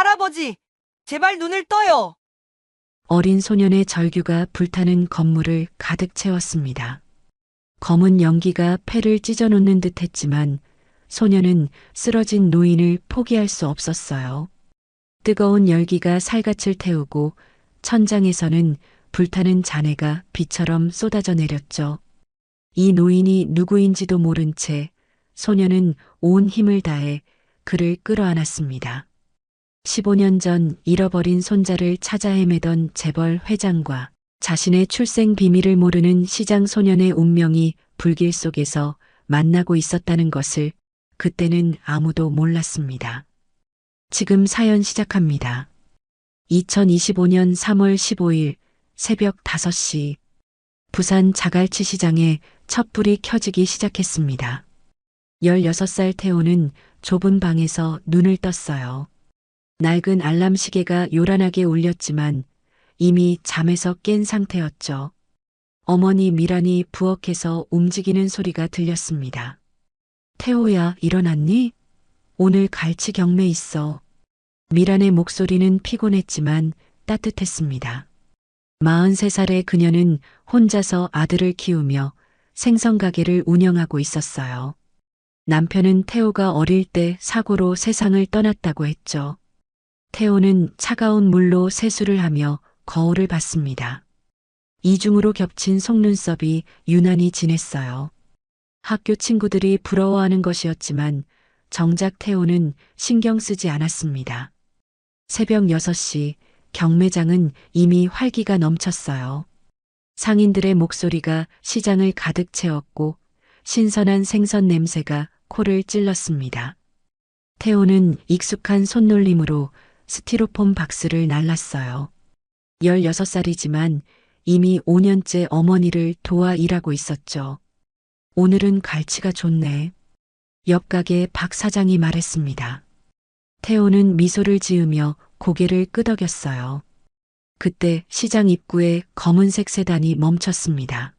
할아버지, 제발 눈을 떠요. 어린 소년의 절규가 불타는 건물을 가득 채웠습니다. 검은 연기가 폐를 찢어놓는 듯 했지만 소년은 쓰러진 노인을 포기할 수 없었어요. 뜨거운 열기가 살갗을 태우고 천장에서는 불타는 잔해가 비처럼 쏟아져 내렸죠. 이 노인이 누구인지도 모른 채 소년은 온 힘을 다해 그를 끌어안았습니다. 15년 전 잃어버린 손자를 찾아 헤매던 재벌 회장과 자신의 출생 비밀을 모르는 시장 소년의 운명이 불길 속에서 만나고 있었다는 것을 그때는 아무도 몰랐습니다. 지금 사연 시작합니다. 2025년 3월 15일 새벽 5시 부산 자갈치 시장에 촛불이 켜지기 시작했습니다. 16살 태호는 좁은 방에서 눈을 떴어요. 낡은 알람 시계가 요란하게 울렸지만 이미 잠에서 깬 상태였죠. 어머니 미란이 부엌에서 움직이는 소리가 들렸습니다. 태호야, 일어났니? 오늘 갈치 경매 있어. 미란의 목소리는 피곤했지만 따뜻했습니다. 43살의 그녀는 혼자서 아들을 키우며 생선 가게를 운영하고 있었어요. 남편은 태호가 어릴 때 사고로 세상을 떠났다고 했죠. 태호는 차가운 물로 세수를 하며 거울을 봤습니다. 이중으로 겹친 속눈썹이 유난히 진했어요. 학교 친구들이 부러워하는 것이었지만 정작 태호는 신경 쓰지 않았습니다. 새벽 6시 경매장은 이미 활기가 넘쳤어요. 상인들의 목소리가 시장을 가득 채웠고 신선한 생선 냄새가 코를 찔렀습니다. 태호는 익숙한 손놀림으로 스티로폼 박스를 날랐어요. 16살이지만 이미 5년째 어머니를 도와 일하고 있었죠. 오늘은 갈치가 좋네. 옆 가게 박 사장이 말했습니다. 태호는 미소를 지으며 고개를 끄덕였어요. 그때 시장 입구에 검은색 세단이 멈췄습니다.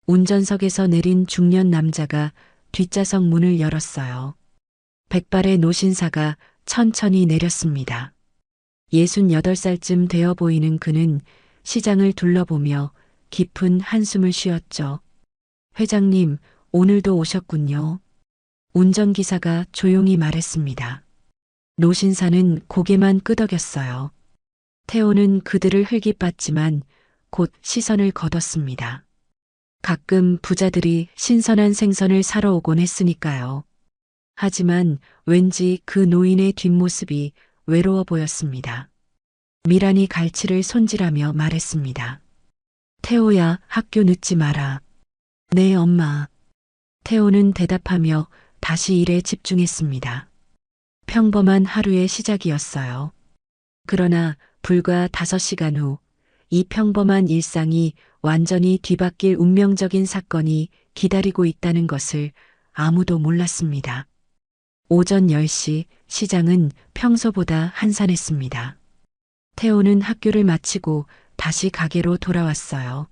운전석에서 내린 중년 남자가 뒷좌석 문을 열었어요. 백발의 노신사가 천천히 내렸습니다. 68살쯤 되어 보이는 그는 시장을 둘러보며 깊은 한숨을 쉬었죠. 회장님, 오늘도 오셨군요. 운전기사가 조용히 말했습니다. 노신사는 고개만 끄덕였어요. 태호는 그들을 흘깃봤지만 곧 시선을 거뒀습니다. 가끔 부자들이 신선한 생선을 사러 오곤 했으니까요. 하지만 왠지 그 노인의 뒷모습이 외로워 보였습니다. 미란이 갈치를 손질하며 말했습니다. 태호야, 학교 늦지 마라. 네, 엄마. 태호는 대답하며 다시 일에 집중했습니다. 평범한 하루의 시작이었어요. 그러나 불과 5시간 후 이 평범한 일상이 완전히 뒤바뀔 운명적인 사건이 기다리고 있다는 것을 아무도 몰랐습니다. 오전 10시 시장은 평소보다 한산했습니다. 태호는 학교를 마치고 다시 가게로 돌아왔어요.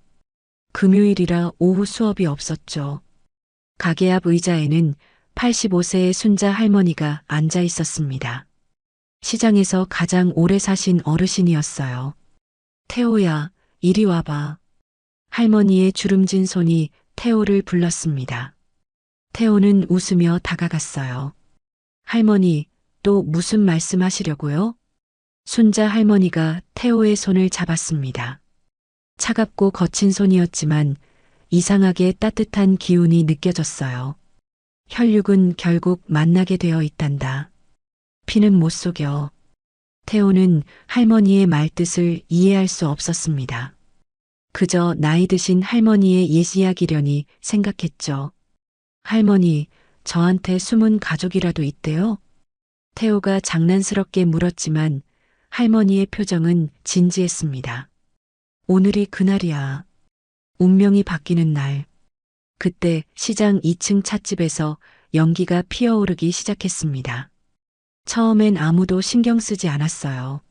금요일이라 오후 수업이 없었죠. 가게 앞 의자에는 85세의 순자 할머니가 앉아 있었습니다. 시장에서 가장 오래 사신 어르신이었어요. 태호야, 이리 와봐. 할머니의 주름진 손이 태호를 불렀습니다. 태호는 웃으며 다가갔어요. 할머니, 또 무슨 말씀하시려고요? 순자 할머니가 태호의 손을 잡았습니다. 차갑고 거친 손이었지만 이상하게 따뜻한 기운이 느껴졌어요. 혈육은 결국 만나게 되어 있단다. 피는 못 속여. 태호는 할머니의 말뜻을 이해할 수 없었습니다. 그저 나이 드신 할머니의 옛 이야기려니 생각했죠. 할머니, 저한테 숨은 가족이라도 있대요? 태호가 장난스럽게 물었지만 할머니의 표정은 진지했습니다. 오늘이 그날이야. 운명이 바뀌는 날. 그때 시장 2층 찻집에서 연기가 피어오르기 시작했습니다. 처음엔 아무도 신경 쓰지 않았어요.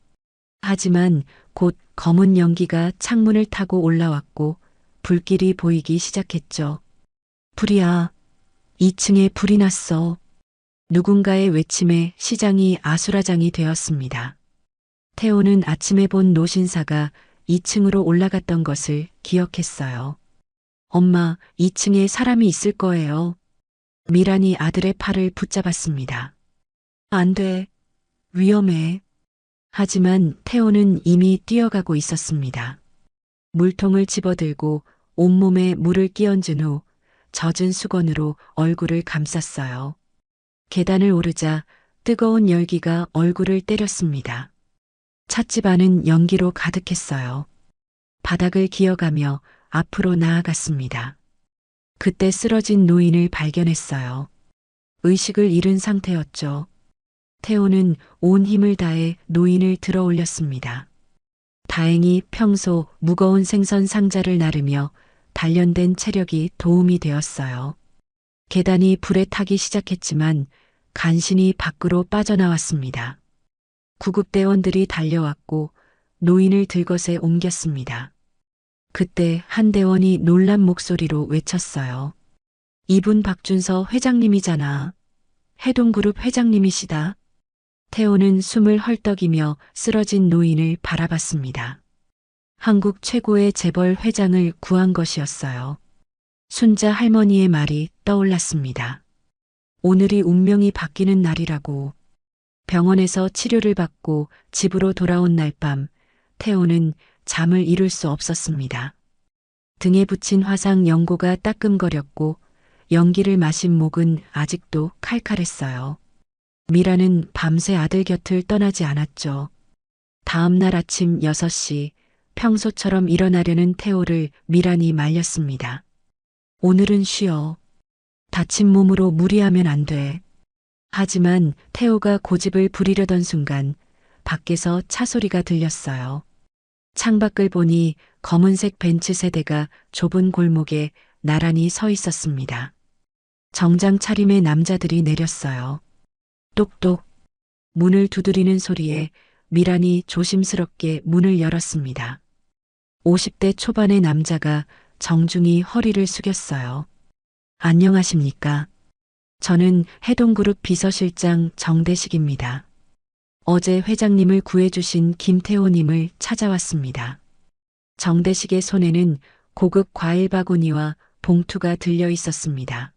하지만 곧 검은 연기가 창문을 타고 올라왔고 불길이 보이기 시작했죠. 불이야. 2층에 불이 났어. 누군가의 외침에 시장이 아수라장이 되었습니다. 태호는 아침에 본 노신사가 2층으로 올라갔던 것을 기억했어요. 엄마, 2층에 사람이 있을 거예요. 미란이 아들의 팔을 붙잡았습니다. 안 돼. 위험해. 하지만 태호는 이미 뛰어가고 있었습니다. 물통을 집어들고 온몸에 물을 끼얹은 후 젖은 수건으로 얼굴을 감쌌어요. 계단을 오르자 뜨거운 열기가 얼굴을 때렸습니다. 찻집 안은 연기로 가득했어요. 바닥을 기어가며 앞으로 나아갔습니다. 그때 쓰러진 노인을 발견했어요. 의식을 잃은 상태였죠. 태호는 온 힘을 다해 노인을 들어 올렸습니다. 다행히 평소 무거운 생선 상자를 나르며 단련된 체력이 도움이 되었어요. 계단이 불에 타기 시작했지만 간신히 밖으로 빠져나왔습니다. 구급대원들이 달려왔고 노인을 들것에 옮겼습니다. 그때 한 대원이 놀란 목소리로 외쳤어요. 이분 박준서 회장님이잖아. 해동그룹 회장님이시다. 태호는 숨을 헐떡이며 쓰러진 노인을 바라봤습니다. 한국 최고의 재벌 회장을 구한 것이었어요. 순자 할머니의 말이 떠올랐습니다. 오늘이 운명이 바뀌는 날이라고. 병원에서 치료를 받고 집으로 돌아온 날 밤, 태호는 잠을 이룰 수 없었습니다. 등에 붙인 화상 연고가 따끔거렸고 연기를 마신 목은 아직도 칼칼했어요. 미라는 밤새 아들 곁을 떠나지 않았죠. 다음 날 아침 6시 평소처럼 일어나려는 태호를 미란이 말렸습니다. 오늘은 쉬어. 다친 몸으로 무리하면 안 돼. 하지만 태호가 고집을 부리려던 순간 밖에서 차 소리가 들렸어요. 창밖을 보니 검은색 벤츠 세대가 좁은 골목에 나란히 서 있었습니다. 정장 차림의 남자들이 내렸어요. 똑똑. 문을 두드리는 소리에 미란이 조심스럽게 문을 열었습니다. 50대 초반의 남자가 정중히 허리를 숙였어요. 안녕하십니까? 저는 해동그룹 비서실장 정대식입니다. 어제 회장님을 구해주신 김태호님을 찾아왔습니다. 정대식의 손에는 고급 과일 바구니와 봉투가 들려 있었습니다.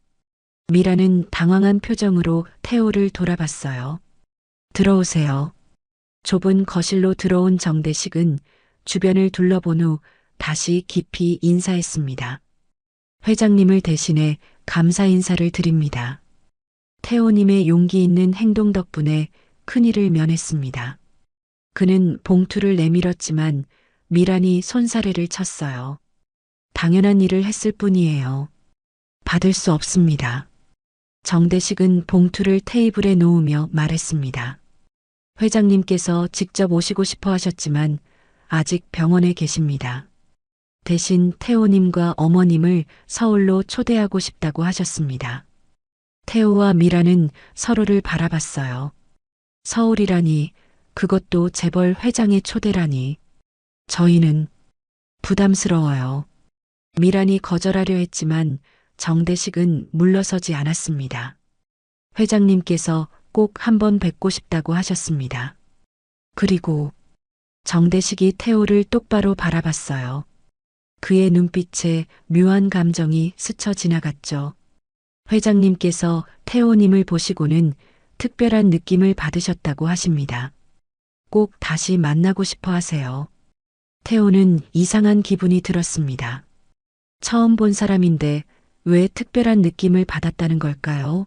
미라는 당황한 표정으로 태호를 돌아봤어요. 들어오세요. 좁은 거실로 들어온 정대식은 주변을 둘러본 후 다시 깊이 인사했습니다. 회장님을 대신해 감사 인사를 드립니다. 태호님의 용기 있는 행동 덕분에 큰일을 면했습니다. 그는 봉투를 내밀었지만 미란이 손사래를 쳤어요. 당연한 일을 했을 뿐이에요. 받을 수 없습니다. 정대식은 봉투를 테이블에 놓으며 말했습니다. 회장님께서 직접 오시고 싶어 하셨지만 아직 병원에 계십니다. 대신 태호님과 어머님을 서울로 초대하고 싶다고 하셨습니다. 태호와 미라는 서로를 바라봤어요. 서울이라니, 그것도 재벌 회장의 초대라니. 저희는 부담스러워요. 미란이 거절하려 했지만 정대식은 물러서지 않았습니다. 회장님께서 꼭 한번 뵙고 싶다고 하셨습니다. 그리고 정대식이 태호를 똑바로 바라봤어요. 그의 눈빛에 묘한 감정이 스쳐 지나갔죠. 회장님께서 태호님을 보시고는 특별한 느낌을 받으셨다고 하십니다. 꼭 다시 만나고 싶어 하세요. 태호는 이상한 기분이 들었습니다. 처음 본 사람인데 왜 특별한 느낌을 받았다는 걸까요?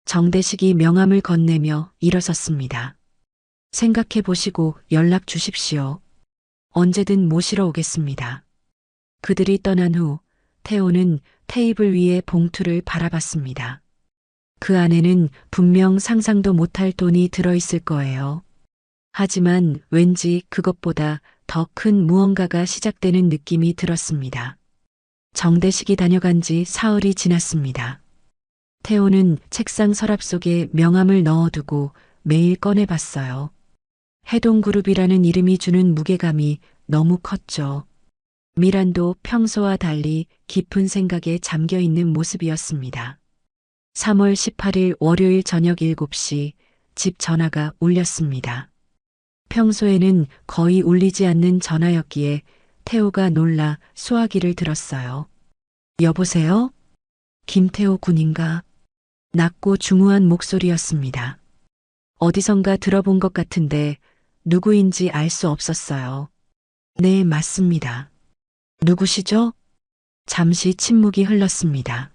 정대식이 명함을 건네며 일어섰습니다. 생각해 보시고 연락 주십시오. 언제든 모시러 오겠습니다. 그들이 떠난 후 태호는 테이블 위에 봉투를 바라봤습니다. 그 안에는 분명 상상도 못할 돈이 들어있을 거예요. 하지만 왠지 그것보다 더 큰 무언가가 시작되는 느낌이 들었습니다. 정대식이 다녀간 지 사흘이 지났습니다. 태호는 책상 서랍 속에 명함을 넣어두고 매일 꺼내봤어요. 해동그룹이라는 이름이 주는 무게감이 너무 컸죠. 미란도 평소와 달리 깊은 생각에 잠겨있는 모습이었습니다. 3월 18일 월요일 저녁 7시 집 전화가 울렸습니다. 평소에는 거의 울리지 않는 전화였기에 태호가 놀라 수화기를 들었어요. 여보세요? 김태호 군인가? 낮고 중후한 목소리였습니다. 어디선가 들어본 것 같은데 누구인지 알 수 없었어요. 네, 맞습니다. 누구시죠? 잠시 침묵이 흘렀습니다.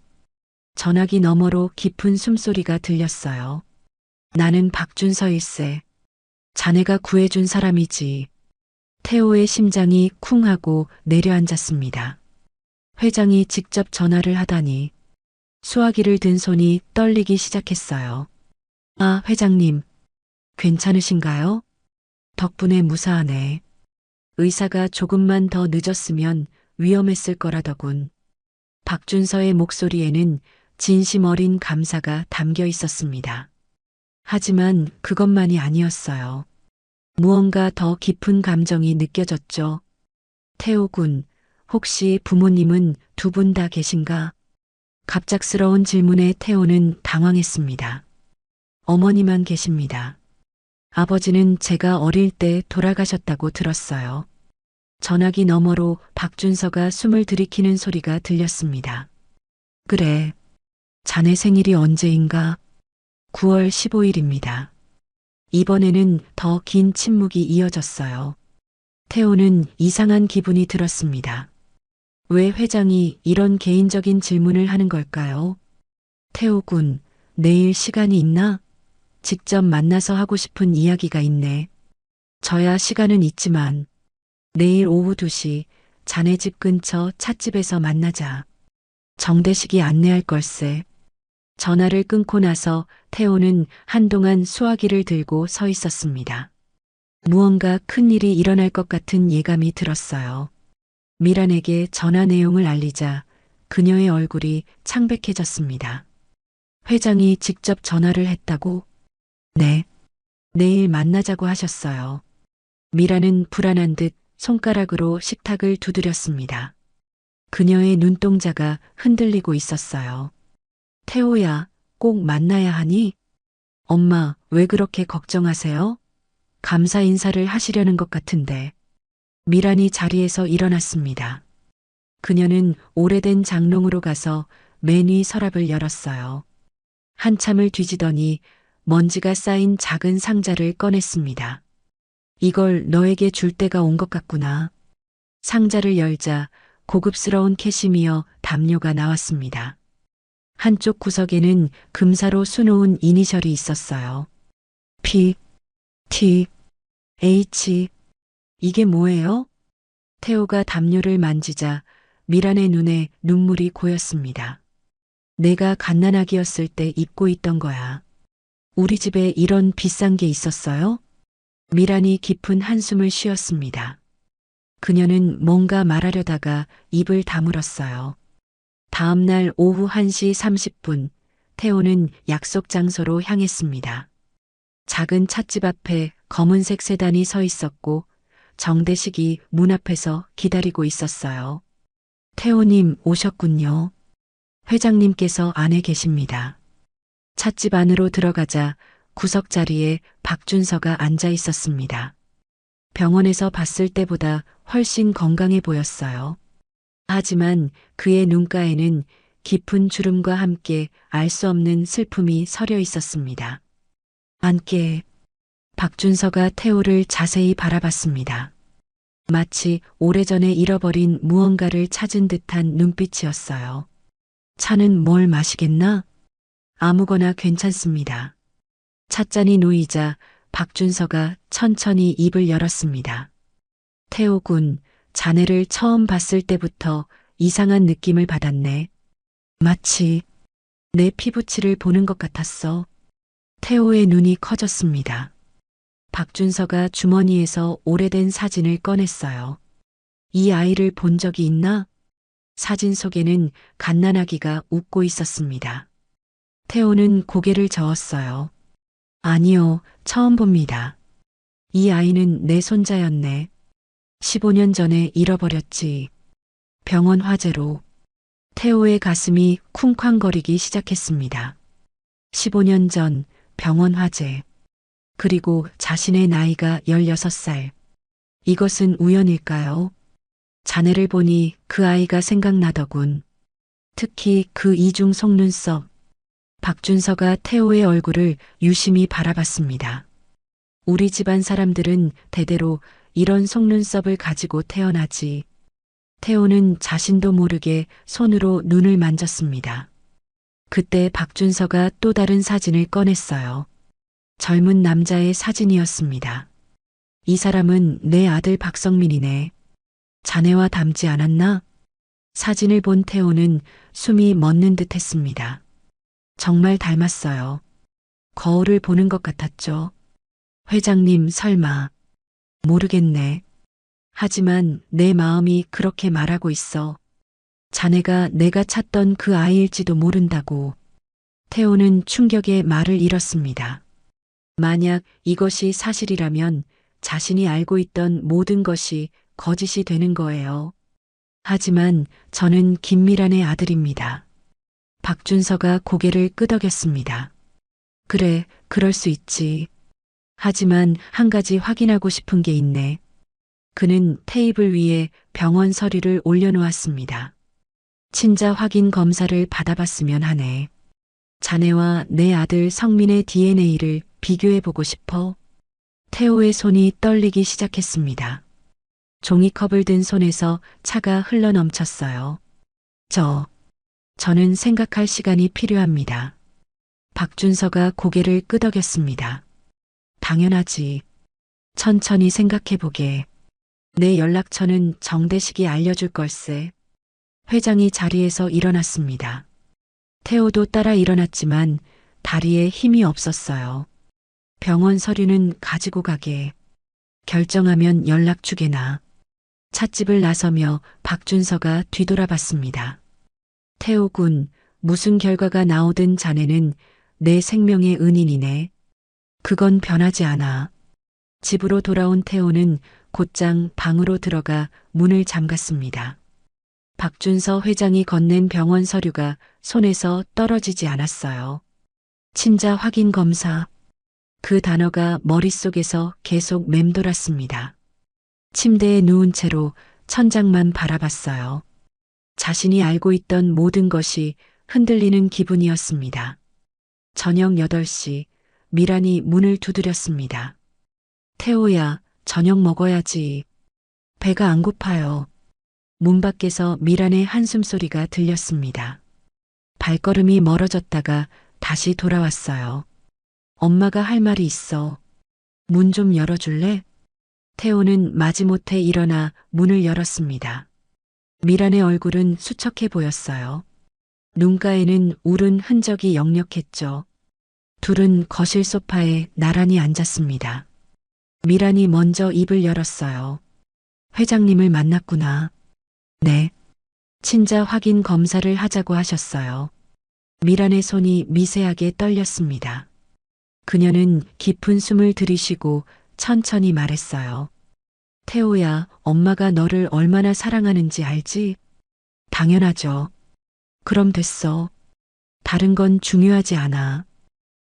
전화기 너머로 깊은 숨소리가 들렸어요. 나는 박준서일세. 자네가 구해준 사람이지. 태호의 심장이 쿵 하고 내려앉았습니다. 회장이 직접 전화를 하다니. 수화기를 든 손이 떨리기 시작했어요. 아, 회장님. 괜찮으신가요? 덕분에 무사하네. 의사가 조금만 더 늦었으면 위험했을 거라더군. 박준서의 목소리에는 진심 어린 감사가 담겨 있었습니다. 하지만 그것만이 아니었어요. 무언가 더 깊은 감정이 느껴졌죠. 태호 군, 혹시 부모님은 두 분 다 계신가? 갑작스러운 질문에 태호는 당황했습니다. 어머니만 계십니다. 아버지는 제가 어릴 때 돌아가셨다고 들었어요. 전화기 너머로 박준서가 숨을 들이키는 소리가 들렸습니다. 그래. 자네 생일이 언제인가? 9월 15일입니다. 이번에는 더 긴 침묵이 이어졌어요. 태호는 이상한 기분이 들었습니다. 왜 회장이 이런 개인적인 질문을 하는 걸까요? 태호 군, 내일 시간이 있나? 직접 만나서 하고 싶은 이야기가 있네. 저야 시간은 있지만 내일 오후 2시 자네 집 근처 찻집에서 만나자. 정대식이 안내할 걸세. 전화를 끊고 나서 태호는 한동안 수화기를 들고 서 있었습니다. 무언가 큰일이 일어날 것 같은 예감이 들었어요. 미란에게 전화 내용을 알리자 그녀의 얼굴이 창백해졌습니다. 회장이 직접 전화를 했다고? 네. 내일 만나자고 하셨어요. 미란은 불안한 듯 손가락으로 식탁을 두드렸습니다. 그녀의 눈동자가 흔들리고 있었어요. 태호야, 꼭 만나야 하니? 엄마, 왜 그렇게 걱정하세요? 감사 인사를 하시려는 것 같은데. 미란이 자리에서 일어났습니다. 그녀는 오래된 장롱으로 가서 맨 위 서랍을 열었어요. 한참을 뒤지더니 먼지가 쌓인 작은 상자를 꺼냈습니다. 이걸 너에게 줄 때가 온 것 같구나. 상자를 열자 고급스러운 캐시미어 담요가 나왔습니다. 한쪽 구석에는 금사로 수놓은 이니셜이 있었어요. P, T, H. 이게 뭐예요? 태호가 담요를 만지자 미란의 눈에 눈물이 고였습니다. 내가 갓난아기였을 때 입고 있던 거야. 우리 집에 이런 비싼 게 있었어요? 미란이 깊은 한숨을 쉬었습니다. 그녀는 뭔가 말하려다가 입을 다물었어요. 다음 날 오후 1시 30분, 태호는 약속 장소로 향했습니다. 작은 찻집 앞에 검은색 세단이 서 있었고 정대식이 문 앞에서 기다리고 있었어요. 태호님 오셨군요. 회장님께서 안에 계십니다. 찻집 안으로 들어가자 구석 자리에 박준서가 앉아 있었습니다. 병원에서 봤을 때보다 훨씬 건강해 보였어요. 하지만 그의 눈가에는 깊은 주름과 함께 알 수 없는 슬픔이 서려 있었습니다. 앉게. 박준서가 태호를 자세히 바라봤습니다. 마치 오래전에 잃어버린 무언가를 찾은 듯한 눈빛이었어요. 차는 뭘 마시겠나? 아무거나 괜찮습니다. 찻잔이 놓이자 박준서가 천천히 입을 열었습니다. 태호 군, 자네를 처음 봤을 때부터 이상한 느낌을 받았네. 마치 내 피부치를 보는 것 같았어. 태호의 눈이 커졌습니다. 박준서가 주머니에서 오래된 사진을 꺼냈어요. 이 아이를 본 적이 있나? 사진 속에는 갓난아기가 웃고 있었습니다. 태호는 고개를 저었어요. 아니요, 처음 봅니다. 이 아이는 내 손자였네. 15년 전에 잃어버렸지. 병원 화재로. 태호의 가슴이 쿵쾅거리기 시작했습니다. 15년 전 병원 화재. 그리고 자신의 나이가 16살. 이것은 우연일까요? 자네를 보니 그 아이가 생각나더군. 특히 그 이중 속눈썹. 박준서가 태호의 얼굴을 유심히 바라봤습니다. 우리 집안 사람들은 대대로 이런 속눈썹을 가지고 태어나지. 태호는 자신도 모르게 손으로 눈을 만졌습니다. 그때 박준서가 또 다른 사진을 꺼냈어요. 젊은 남자의 사진이었습니다. 이 사람은 내 아들 박성민이네. 자네와 닮지 않았나? 사진을 본 태호는 숨이 멎는 듯 했습니다. 정말 닮았어요. 거울을 보는 것 같았죠. 회장님 설마. 모르겠네. 하지만 내 마음이 그렇게 말하고 있어. 자네가 내가 찾던 그 아이일지도 모른다고. 태호는 충격에 말을 잃었습니다. 만약 이것이 사실이라면 자신이 알고 있던 모든 것이 거짓이 되는 거예요. 하지만 저는 김미란의 아들입니다. 박준서가 고개를 끄덕였습니다. 그래, 그럴 수 있지. 하지만 한 가지 확인하고 싶은 게 있네. 그는 테이블 위에 병원 서류를 올려놓았습니다. 친자 확인 검사를 받아봤으면 하네. 자네와 내 아들 성민의 DNA를 비교해보고 싶어. 태호의 손이 떨리기 시작했습니다. 종이컵을 든 손에서 차가 흘러넘쳤어요. 저는 생각할 시간이 필요합니다. 박준서가 고개를 끄덕였습니다. 당연하지. 천천히 생각해보게. 내 연락처는 정대식이 알려줄 걸세. 회장이 자리에서 일어났습니다. 태호도 따라 일어났지만 다리에 힘이 없었어요. 병원 서류는 가지고 가게. 결정하면 연락 주게나. 찻집을 나서며 박준서가 뒤돌아봤습니다. 태호군, 무슨 결과가 나오든 자네는 내 생명의 은인이네. 그건 변하지 않아. 집으로 돌아온 태호는 곧장 방으로 들어가 문을 잠갔습니다. 박준서 회장이 건넨 병원 서류가 손에서 떨어지지 않았어요. 친자 확인 검사. 그 단어가 머릿속에서 계속 맴돌았습니다. 침대에 누운 채로 천장만 바라봤어요. 자신이 알고 있던 모든 것이 흔들리는 기분이었습니다. 저녁 8시 미란이 문을 두드렸습니다. 태호야, 저녁 먹어야지. 배가 안 고파요. 문 밖에서 미란의 한숨소리가 들렸습니다. 발걸음이 멀어졌다가 다시 돌아왔어요. 엄마가 할 말이 있어. 문 좀 열어줄래? 태호는 마지못해 일어나 문을 열었습니다. 미란의 얼굴은 수척해 보였어요. 눈가에는 울은 흔적이 역력했죠. 둘은 거실 소파에 나란히 앉았습니다. 미란이 먼저 입을 열었어요. 회장님을 만났구나. 네. 친자 확인 검사를 하자고 하셨어요. 미란의 손이 미세하게 떨렸습니다. 그녀는 깊은 숨을 들이쉬고 천천히 말했어요. 태호야, 엄마가 너를 얼마나 사랑하는지 알지? 당연하죠. 그럼 됐어. 다른 건 중요하지 않아.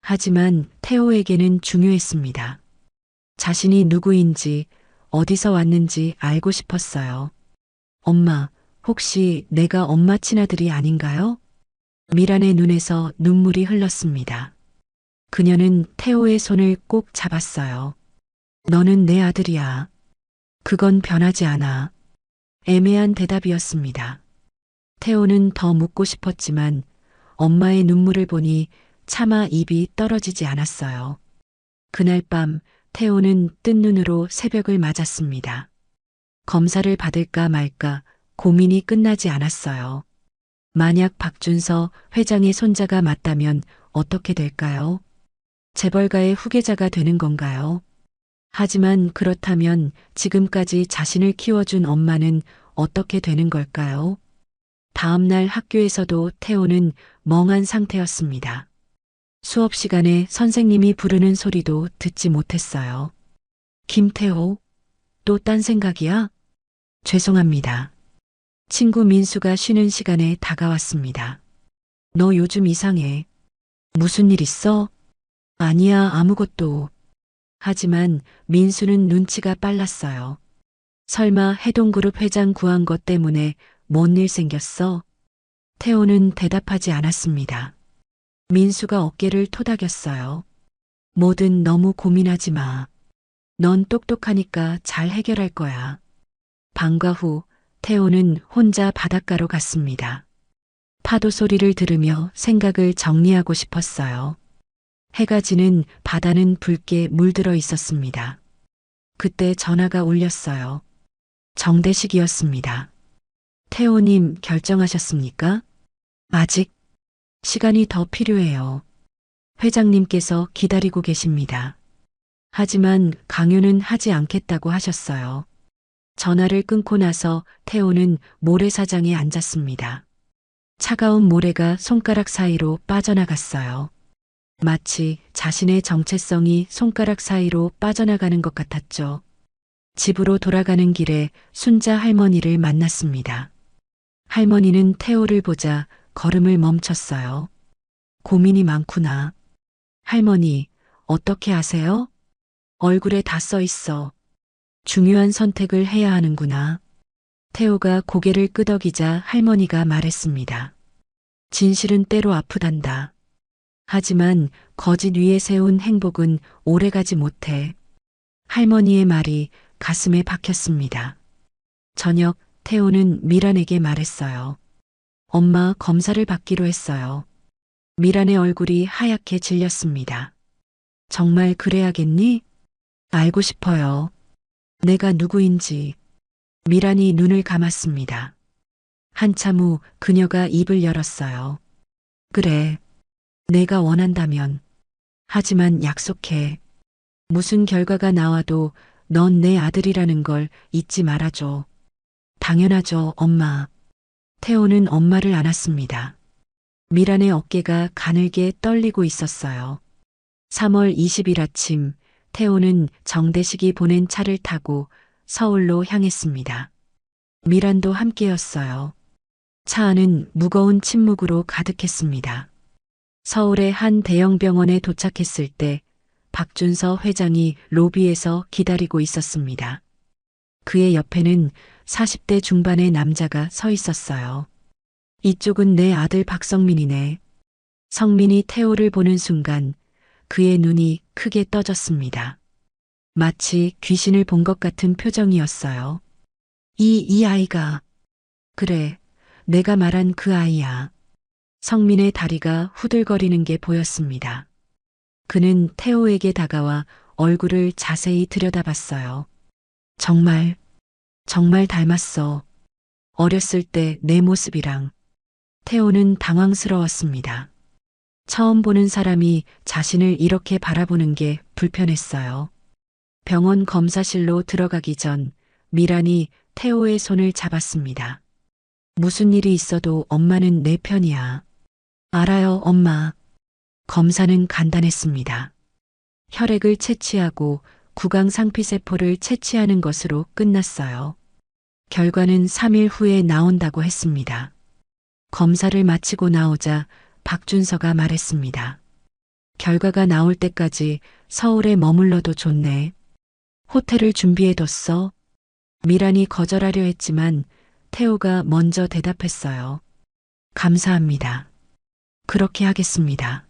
하지만 태호에게는 중요했습니다. 자신이 누구인지, 어디서 왔는지 알고 싶었어요. 엄마, 혹시 내가 엄마 친아들이 아닌가요? 미란의 눈에서 눈물이 흘렀습니다. 그녀는 태호의 손을 꼭 잡았어요. 너는 내 아들이야. 그건 변하지 않아. 애매한 대답이었습니다. 태호는 더 묻고 싶었지만 엄마의 눈물을 보니 차마 입이 떨어지지 않았어요. 그날 밤 태호는 뜬 눈으로 새벽을 맞았습니다. 검사를 받을까 말까 고민이 끝나지 않았어요. 만약 박준서 회장의 손자가 맞다면 어떻게 될까요? 재벌가의 후계자가 되는 건가요? 하지만 그렇다면 지금까지 자신을 키워준 엄마는 어떻게 되는 걸까요? 다음 날 학교에서도 태호는 멍한 상태였습니다. 수업 시간에 선생님이 부르는 소리도 듣지 못했어요. 김태호, 또 딴 생각이야? 죄송합니다. 친구 민수가 쉬는 시간에 다가왔습니다. 너 요즘 이상해. 무슨 일 있어? 아니야, 아무것도. 하지만 민수는 눈치가 빨랐어요. 설마 해동그룹 회장 구한 것 때문에 뭔 일 생겼어? 태호는 대답하지 않았습니다. 민수가 어깨를 토닥였어요. 뭐든 너무 고민하지 마. 넌 똑똑하니까 잘 해결할 거야. 방과 후 태호는 혼자 바닷가로 갔습니다. 파도 소리를 들으며 생각을 정리하고 싶었어요. 해가 지는 바다는 붉게 물들어 있었습니다. 그때 전화가 울렸어요. 정대식이었습니다. 태호님 결정하셨습니까? 아직 시간이 더 필요해요. 회장님께서 기다리고 계십니다. 하지만 강요는 하지 않겠다고 하셨어요. 전화를 끊고 나서 태호는 모래사장에 앉았습니다. 차가운 모래가 손가락 사이로 빠져나갔어요. 마치 자신의 정체성이 손가락 사이로 빠져나가는 것 같았죠. 집으로 돌아가는 길에 순자 할머니를 만났습니다. 할머니는 태호를 보자 걸음을 멈췄어요. 고민이 많구나. 할머니, 어떻게 아세요? 얼굴에 다 써 있어. 중요한 선택을 해야 하는구나. 태호가 고개를 끄덕이자 할머니가 말했습니다. 진실은 때로 아프단다. 하지만 거짓 위에 세운 행복은 오래가지 못해. 할머니의 말이 가슴에 박혔습니다. 저녁 태호는 미란에게 말했어요. 엄마 검사를 받기로 했어요. 미란의 얼굴이 하얗게 질렸습니다. 정말 그래야겠니? 알고 싶어요. 내가 누구인지. 미란이 눈을 감았습니다. 한참 후 그녀가 입을 열었어요. 그래. 내가 원한다면. 하지만 약속해. 무슨 결과가 나와도 넌 내 아들이라는 걸 잊지 말아줘. 당연하죠, 엄마. 태호는 엄마를 안았습니다. 미란의 어깨가 가늘게 떨리고 있었어요. 3월 20일 아침, 태호는 정대식이 보낸 차를 타고 서울로 향했습니다. 미란도 함께였어요. 차 안은 무거운 침묵으로 가득했습니다. 서울의 한 대형 병원에 도착했을 때 박준서 회장이 로비에서 기다리고 있었습니다. 그의 옆에는 40대 중반의 남자가 서 있었어요. 이쪽은 내 아들 박성민이네. 성민이 태호를 보는 순간 그의 눈이 크게 떠졌습니다. 마치 귀신을 본 것 같은 표정이었어요. 이 아이가. 그래, 내가 말한 그 아이야. 성민의 다리가 후들거리는 게 보였습니다. 그는 태호에게 다가와 얼굴을 자세히 들여다봤어요. 정말 닮았어. 어렸을 때 내 모습이랑. 태호는 당황스러웠습니다. 처음 보는 사람이 자신을 이렇게 바라보는 게 불편했어요. 병원 검사실로 들어가기 전 미란이 태호의 손을 잡았습니다. 무슨 일이 있어도 엄마는 내 편이야. 알아요, 엄마. 검사는 간단했습니다. 혈액을 채취하고 구강 상피세포를 채취하는 것으로 끝났어요. 결과는 3일 후에 나온다고 했습니다. 검사를 마치고 나오자 박준서가 말했습니다. 결과가 나올 때까지 서울에 머물러도 좋네. 호텔을 준비해뒀어. 미란이 거절하려 했지만 태호가 먼저 대답했어요. 감사합니다. 그렇게 하겠습니다.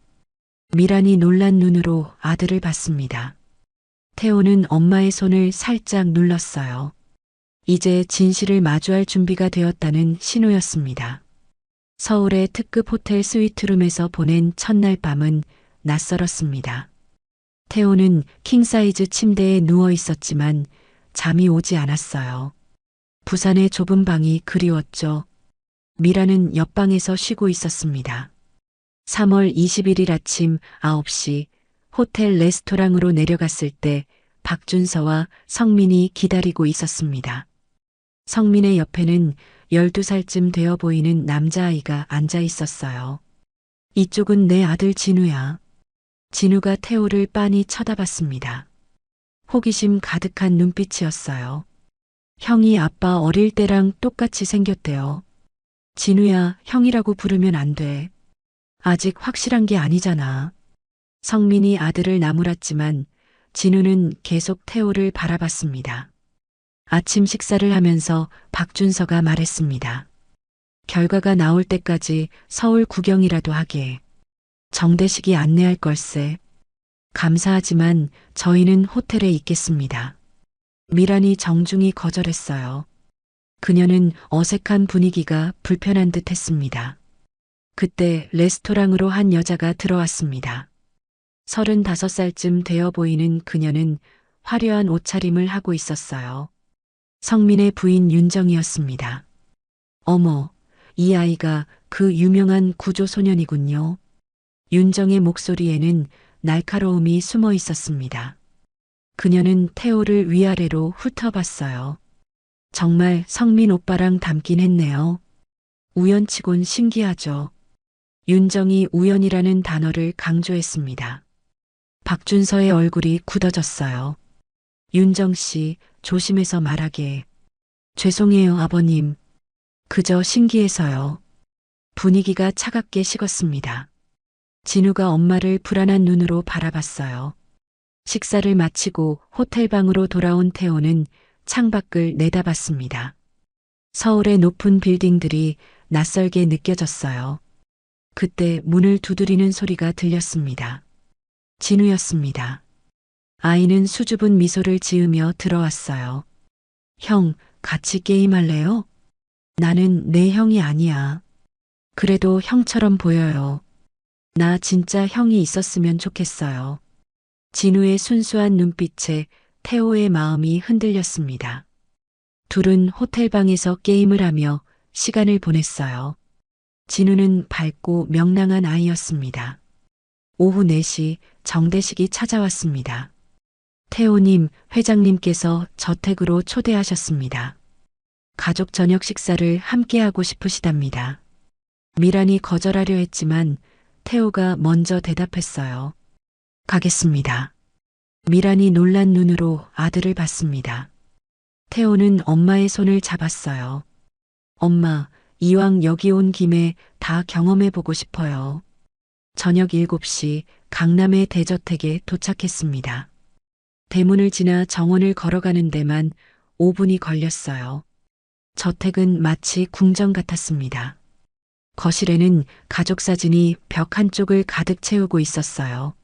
미란이 놀란 눈으로 아들을 봤습니다. 태호는 엄마의 손을 살짝 눌렀어요. 이제 진실을 마주할 준비가 되었다는 신호였습니다. 서울의 특급 호텔 스위트룸에서 보낸 첫날 밤은 낯설었습니다. 태호는 킹사이즈 침대에 누워 있었지만 잠이 오지 않았어요. 부산의 좁은 방이 그리웠죠. 미라는 옆방에서 쉬고 있었습니다. 3월 21일 아침 9시 호텔 레스토랑으로 내려갔을 때 박준서와 성민이 기다리고 있었습니다. 성민의 옆에는 12살쯤 되어 보이는 남자아이가 앉아 있었어요. 이쪽은 내 아들 진우야. 진우가 태호를 빤히 쳐다봤습니다. 호기심 가득한 눈빛이었어요. 형이 아빠 어릴 때랑 똑같이 생겼대요. 진우야, 형이라고 부르면 안 돼. 아직 확실한 게 아니잖아. 성민이 아들을 나무랐지만 진우는 계속 태호를 바라봤습니다. 아침 식사를 하면서 박준서가 말했습니다. 결과가 나올 때까지 서울 구경이라도 하게. 정대식이 안내할 걸세. 감사하지만 저희는 호텔에 있겠습니다. 미란이 정중히 거절했어요. 그녀는 어색한 분위기가 불편한 듯 했습니다. 그때 레스토랑으로 한 여자가 들어왔습니다. 35살쯤 되어 보이는 그녀는 화려한 옷차림을 하고 있었어요. 성민의 부인 윤정이었습니다. 어머, 이 아이가 그 유명한 구조소년이군요. 윤정의 목소리에는 날카로움이 숨어 있었습니다. 그녀는 태호를 위아래로 훑어봤어요. 정말 성민 오빠랑 닮긴 했네요. 우연치곤 신기하죠. 윤정이 우연이라는 단어를 강조했습니다. 박준서의 얼굴이 굳어졌어요. 윤정 씨, 조심해서 말하게. 죄송해요, 아버님. 그저 신기해서요. 분위기가 차갑게 식었습니다. 진우가 엄마를 불안한 눈으로 바라봤어요. 식사를 마치고 호텔방으로 돌아온 태호는 창밖을 내다봤습니다. 서울의 높은 빌딩들이 낯설게 느껴졌어요. 그때 문을 두드리는 소리가 들렸습니다. 진우였습니다. 아이는 수줍은 미소를 지으며 들어왔어요. 형, 같이 게임할래요? 나는 내 형이 아니야. 그래도 형처럼 보여요. 나 진짜 형이 있었으면 좋겠어요. 진우의 순수한 눈빛에 태호의 마음이 흔들렸습니다. 둘은 호텔방에서 게임을 하며 시간을 보냈어요. 진우는 밝고 명랑한 아이였습니다. 오후 4시 정대식이 찾아왔습니다. 태호님, 회장님께서 저택으로 초대하셨습니다. 가족 저녁 식사를 함께하고 싶으시답니다. 미란이 거절하려 했지만 태호가 먼저 대답했어요. 가겠습니다. 미란이 놀란 눈으로 아들을 봤습니다. 태호는 엄마의 손을 잡았어요. 엄마, 이왕 여기 온 김에 다 경험해보고 싶어요. 저녁 7시 강남의 대저택에 도착했습니다. 대문을 지나 정원을 걸어가는 데만 5분이 걸렸어요. 저택은 마치 궁전 같았습니다. 거실에는 가족 사진이 벽 한쪽을 가득 채우고 있었어요.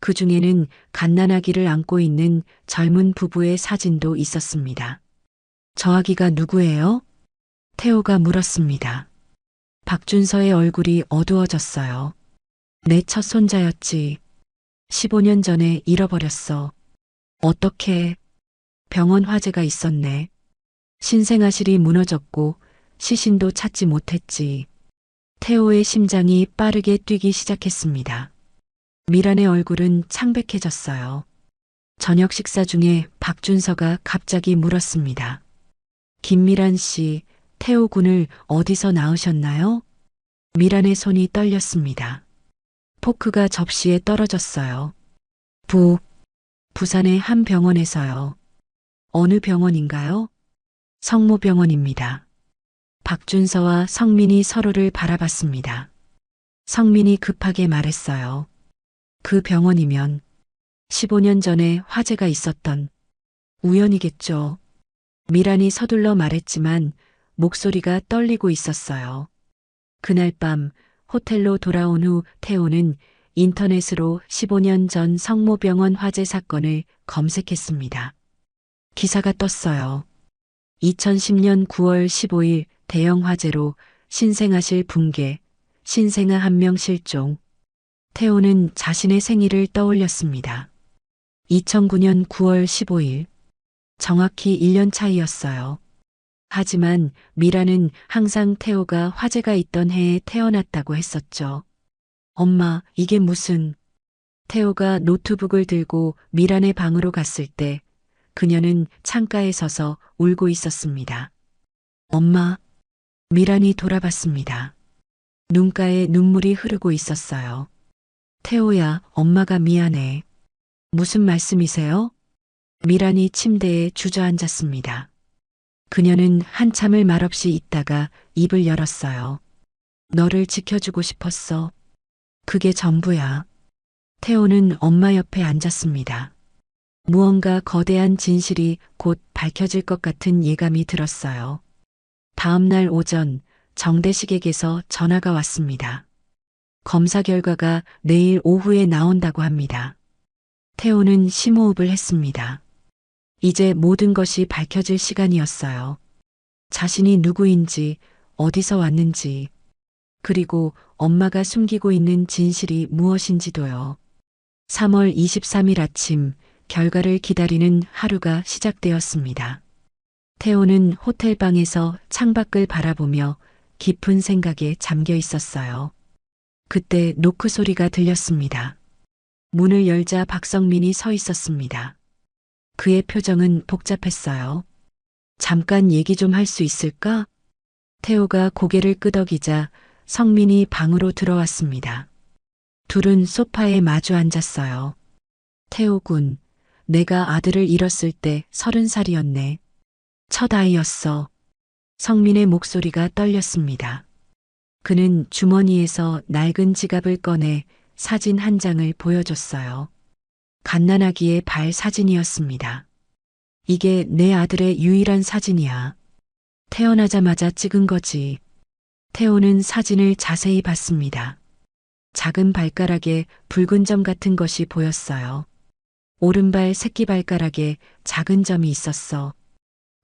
그 중에는 갓난아기를 안고 있는 젊은 부부의 사진도 있었습니다. 저 아기가 누구예요? 태호가 물었습니다. 박준서의 얼굴이 어두워졌어요. 내 첫 손자였지. 15년 전에 잃어버렸어. 어떻게? 병원 화재가 있었네. 신생아실이 무너졌고 시신도 찾지 못했지. 태호의 심장이 빠르게 뛰기 시작했습니다. 미란의 얼굴은 창백해졌어요. 저녁 식사 중에 박준서가 갑자기 물었습니다. 김미란 씨, 태호 군을 어디서 낳으셨나요? 미란의 손이 떨렸습니다. 포크가 접시에 떨어졌어요. 부산의 한 병원에서요. 어느 병원인가요? 성모병원입니다. 박준서와 성민이 서로를 바라봤습니다. 성민이 급하게 말했어요. 그 병원이면 15년 전에 화재가 있었던 우연이겠죠. 미란이 서둘러 말했지만 목소리가 떨리고 있었어요. 그날 밤 호텔로 돌아온 후 태호는 인터넷으로 15년 전 성모병원 화재 사건을 검색했습니다. 기사가 떴어요. 2010년 9월 15일 대형 화재로 신생아실 붕괴, 신생아 1명 실종. 태호는 자신의 생일을 떠올렸습니다. 2009년 9월 15일. 정확히 1년 차이였어요. 하지만 미라는 항상 태호가 화재가 있던 해에 태어났다고 했었죠. 엄마, 이게 무슨... 태호가 노트북을 들고 미란의 방으로 갔을 때 그녀는 창가에 서서 울고 있었습니다. 엄마, 미란이 돌아봤습니다. 눈가에 눈물이 흐르고 있었어요. 태호야, 엄마가 미안해. 무슨 말씀이세요? 미란이 침대에 주저앉았습니다. 그녀는 한참을 말없이 있다가 입을 열었어요. 너를 지켜주고 싶었어. 그게 전부야. 태호는 엄마 옆에 앉았습니다. 무언가 거대한 진실이 곧 밝혀질 것 같은 예감이 들었어요. 다음 날 오전 정대식에게서 전화가 왔습니다. 검사 결과가 내일 오후에 나온다고 합니다. 태호는 심호흡을 했습니다. 이제 모든 것이 밝혀질 시간이었어요. 자신이 누구인지, 어디서 왔는지, 그리고 엄마가 숨기고 있는 진실이 무엇인지도요. 3월 23일 아침 결과를 기다리는 하루가 시작되었습니다. 태호는 호텔방에서 창밖을 바라보며 깊은 생각에 잠겨 있었어요. 그때 노크 소리가 들렸습니다. 문을 열자 박성민이 서 있었습니다. 그의 표정은 복잡했어요. 잠깐 얘기 좀 할 수 있을까? 태호가 고개를 끄덕이자 성민이 방으로 들어왔습니다. 둘은 소파에 마주 앉았어요. 태호 군, 내가 아들을 잃었을 때 30살이었네. 첫 아이였어. 성민의 목소리가 떨렸습니다. 그는 주머니에서 낡은 지갑을 꺼내 사진 한 장을 보여줬어요. 갓난아기의 발 사진이었습니다. 이게 내 아들의 유일한 사진이야. 태어나자마자 찍은 거지. 태호는 사진을 자세히 봤습니다. 작은 발가락에 붉은 점 같은 것이 보였어요. 오른발 새끼발가락에 작은 점이 있었어.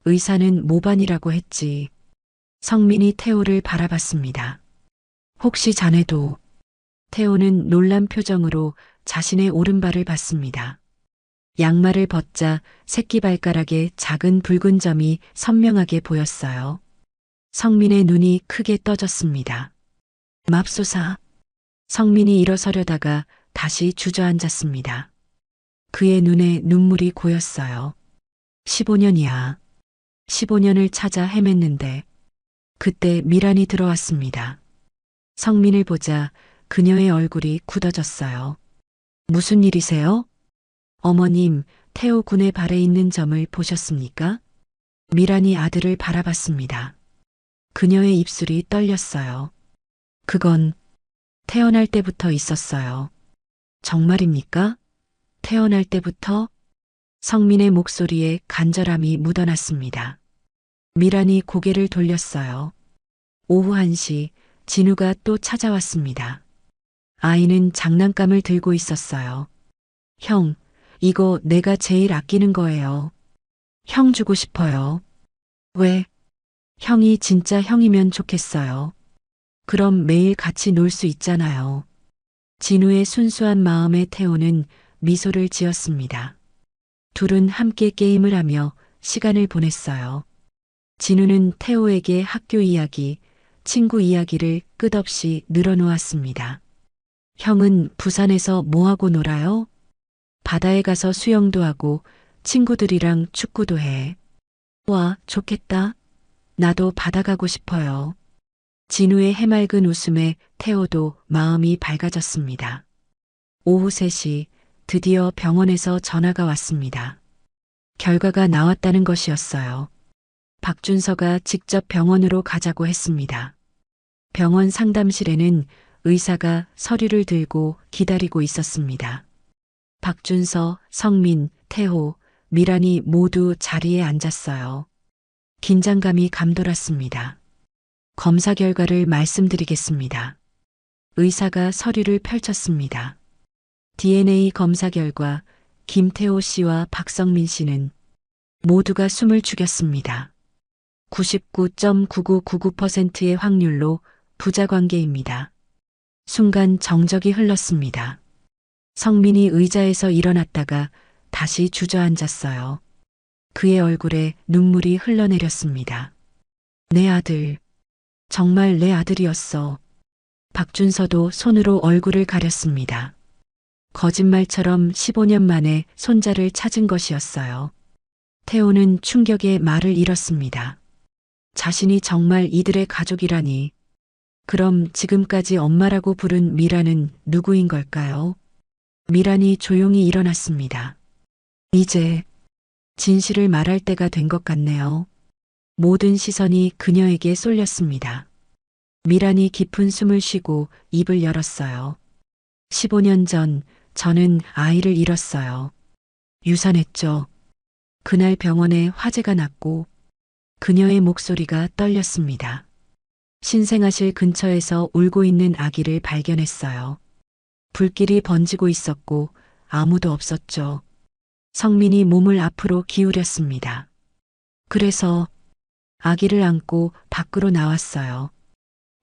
의사는 모반이라고 했지. 성민이 태호를 바라봤습니다. 혹시 자네도? 태호는 놀란 표정으로 자신의 오른발을 봤습니다. 양말을 벗자 새끼발가락에 작은 붉은 점이 선명하게 보였어요. 성민의 눈이 크게 떠졌습니다. 맙소사. 성민이 일어서려다가 다시 주저앉았습니다. 그의 눈에 눈물이 고였어요. 15년이야. 15년을 찾아 헤맸는데 그때 미란이 들어왔습니다. 성민을 보자 그녀의 얼굴이 굳어졌어요. 무슨 일이세요? 어머님, 태호 군의 발에 있는 점을 보셨습니까? 미란이 아들을 바라봤습니다. 그녀의 입술이 떨렸어요. 그건 태어날 때부터 있었어요. 정말입니까? 태어날 때부터? 성민의 목소리에 간절함이 묻어났습니다. 미란이 고개를 돌렸어요. 오후 1시 진우가 또 찾아왔습니다. 아이는 장난감을 들고 있었어요. 형, 이거 내가 제일 아끼는 거예요. 형 주고 싶어요. 왜? 형이 진짜 형이면 좋겠어요. 그럼 매일 같이 놀 수 있잖아요. 진우의 순수한 마음에 태호는 미소를 지었습니다. 둘은 함께 게임을 하며 시간을 보냈어요. 진우는 태호에게 학교 이야기, 친구 이야기를 끝없이 늘어놓았습니다. 형은 부산에서 뭐하고 놀아요? 바다에 가서 수영도 하고 친구들이랑 축구도 해. 와, 좋겠다. 나도 바다 가고 싶어요. 진우의 해맑은 웃음에 태호도 마음이 밝아졌습니다. 오후 3시 드디어 병원에서 전화가 왔습니다. 결과가 나왔다는 것이었어요. 박준서가 직접 병원으로 가자고 했습니다. 병원 상담실에는 의사가 서류를 들고 기다리고 있었습니다. 박준서, 성민, 태호, 미란이 모두 자리에 앉았어요. 긴장감이 감돌았습니다. 검사 결과를 말씀드리겠습니다. 의사가 서류를 펼쳤습니다. DNA 검사 결과 김태호 씨와 박성민 씨는 모두가 숨을 죽였습니다. 99.9999%의 확률로 부자관계입니다. 순간 정적이 흘렀습니다. 성민이 의자에서 일어났다가 다시 주저앉았어요. 그의 얼굴에 눈물이 흘러내렸습니다. 내 아들, 정말 내 아들이었어. 박준서도 손으로 얼굴을 가렸습니다. 거짓말처럼 15년 만에 손자를 찾은 것이었어요. 태호는 충격에 말을 잃었습니다. 자신이 정말 이들의 가족이라니. 그럼 지금까지 엄마라고 부른 미란은 누구인 걸까요? 미란이 조용히 일어났습니다. 이제 진실을 말할 때가 된 것 같네요. 모든 시선이 그녀에게 쏠렸습니다. 미란이 깊은 숨을 쉬고 입을 열었어요. 15년 전 저는 아이를 잃었어요. 유산했죠. 그날 병원에 화재가 났고 그녀의 목소리가 떨렸습니다. 신생아실 근처에서 울고 있는 아기를 발견했어요. 불길이 번지고 있었고 아무도 없었죠. 성민이 몸을 앞으로 기울였습니다. 그래서 아기를 안고 밖으로 나왔어요.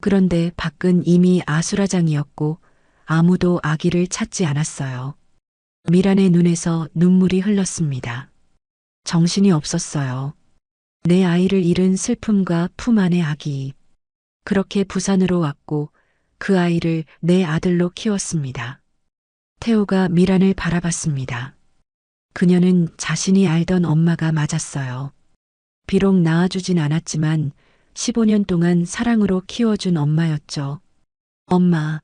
그런데 밖은 이미 아수라장이었고 아무도 아기를 찾지 않았어요. 미란의 눈에서 눈물이 흘렀습니다. 정신이 없었어요. 내 아이를 잃은 슬픔과 품 안의 아기. 그렇게 부산으로 왔고 그 아이를 내 아들로 키웠습니다. 태호가 미란을 바라봤습니다. 그녀는 자신이 알던 엄마가 맞았어요. 비록 낳아주진 않았지만 15년 동안 사랑으로 키워준 엄마였죠. 엄마.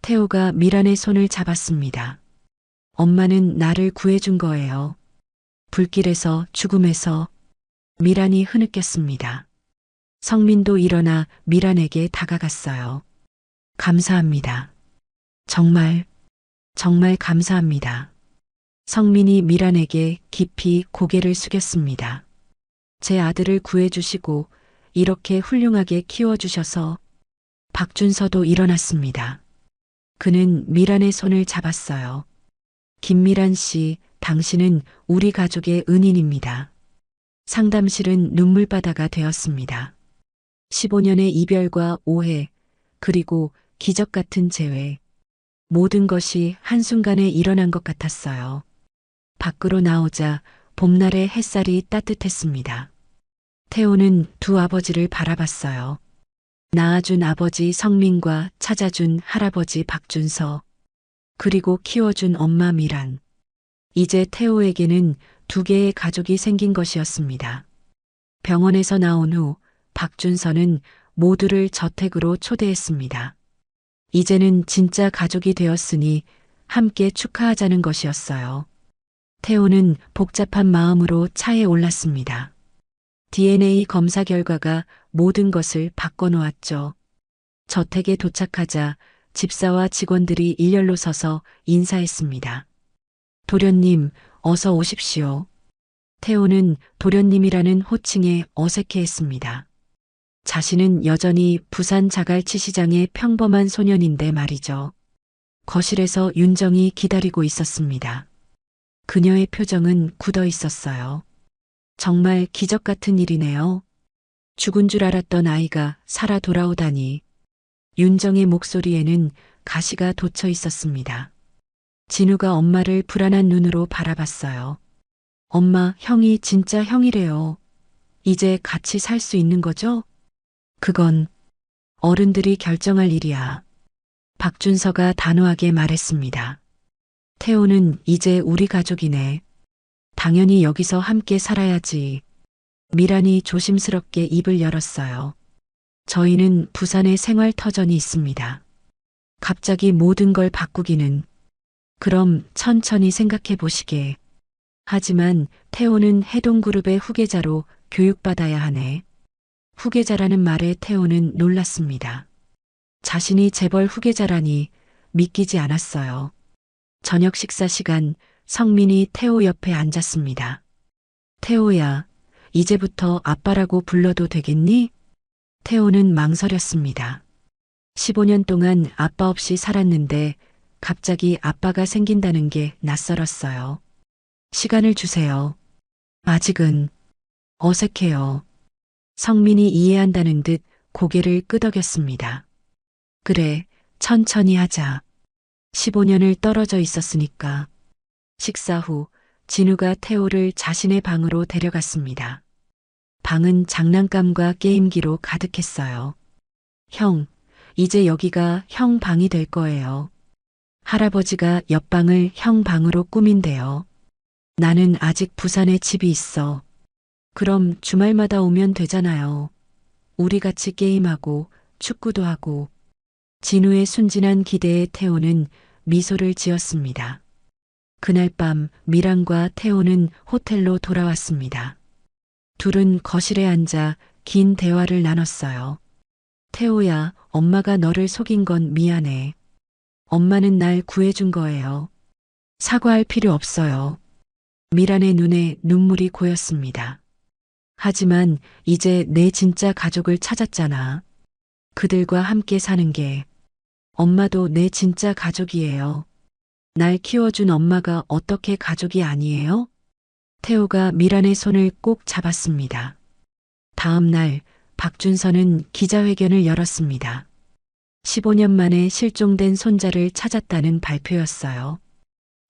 태호가 미란의 손을 잡았습니다. 엄마는 나를 구해준 거예요. 불길에서, 죽음에서. 미란이 흐느꼈습니다. 성민도 일어나 미란에게 다가갔어요. 감사합니다. 정말, 정말 감사합니다. 성민이 미란에게 깊이 고개를 숙였습니다. 제 아들을 구해주시고 이렇게 훌륭하게 키워주셔서. 박준서도 일어났습니다. 그는 미란의 손을 잡았어요. 김미란 씨, 당신은 우리 가족의 은인입니다. 상담실은 눈물바다가 되었습니다. 15년의 이별과 오해, 그리고 기적 같은 재회. 모든 것이 한순간에 일어난 것 같았어요. 밖으로 나오자 봄날의 햇살이 따뜻했습니다. 태호는 두 아버지를 바라봤어요. 낳아준 아버지 성민과 찾아준 할아버지 박준서, 그리고 키워준 엄마 미란. 이제 태호에게는 두 개의 가족이 생긴 것이었습니다. 병원에서 나온 후 박준서는 모두를 저택으로 초대했습니다. 이제는 진짜 가족이 되었으니 함께 축하하자는 것이었어요. 태호는 복잡한 마음으로 차에 올랐습니다. DNA 검사 결과가 모든 것을 바꿔놓았죠. 저택에 도착하자 집사와 직원들이 일렬로 서서 인사했습니다. 도련님, 어서 오십시오. 태호는 도련님이라는 호칭에 어색해했습니다. 자신은 여전히 부산 자갈치 시장의 평범한 소년인데 말이죠. 거실에서 윤정이 기다리고 있었습니다. 그녀의 표정은 굳어 있었어요. 정말 기적 같은 일이네요. 죽은 줄 알았던 아이가 살아 돌아오다니. 윤정의 목소리에는 가시가 돋쳐 있었습니다. 진우가 엄마를 불안한 눈으로 바라봤어요. 엄마, 형이 진짜 형이래요. 이제 같이 살 수 있는 거죠? 그건 어른들이 결정할 일이야. 박준서가 단호하게 말했습니다. 태호는 이제 우리 가족이네. 당연히 여기서 함께 살아야지. 미란이 조심스럽게 입을 열었어요. 저희는 부산에 생활 터전이 있습니다. 갑자기 모든 걸 바꾸기는. 그럼 천천히 생각해 보시게. 하지만 태호는 해동그룹의 후계자로 교육받아야 하네. 후계자라는 말에 태호는 놀랐습니다. 자신이 재벌 후계자라니 믿기지 않았어요. 저녁 식사 시간 성민이 태호 옆에 앉았습니다. 태호야, 이제부터 아빠라고 불러도 되겠니? 태호는 망설였습니다. 15년 동안 아빠 없이 살았는데 갑자기 아빠가 생긴다는 게 낯설었어요. 시간을 주세요. 아직은 어색해요. 성민이 이해한다는 듯 고개를 끄덕였습니다. 그래, 천천히 하자. 15년을 떨어져 있었으니까. 식사 후 진우가 태호를 자신의 방으로 데려갔습니다. 방은 장난감과 게임기로 가득했어요. 형, 이제 여기가 형 방이 될 거예요. 할아버지가 옆방을 형 방으로 꾸민대요. 나는 아직 부산에 집이 있어. 그럼 주말마다 오면 되잖아요. 우리 같이 게임하고 축구도 하고. 진우의 순진한 기대에 태호는 미소를 지었습니다. 그날 밤 미란과 태호는 호텔로 돌아왔습니다. 둘은 거실에 앉아 긴 대화를 나눴어요. 태호야, 엄마가 너를 속인 건 미안해. 엄마는 날 구해준 거예요. 사과할 필요 없어요. 미란의 눈에 눈물이 고였습니다. 하지만 이제 내 진짜 가족을 찾았잖아. 그들과 함께 사는 게 엄마도 내 진짜 가족이에요. 날 키워준 엄마가 어떻게 가족이 아니에요? 태호가 미란의 손을 꼭 잡았습니다. 다음 날 박준서는 기자회견을 열었습니다. 15년 만에 실종된 손자를 찾았다는 발표였어요.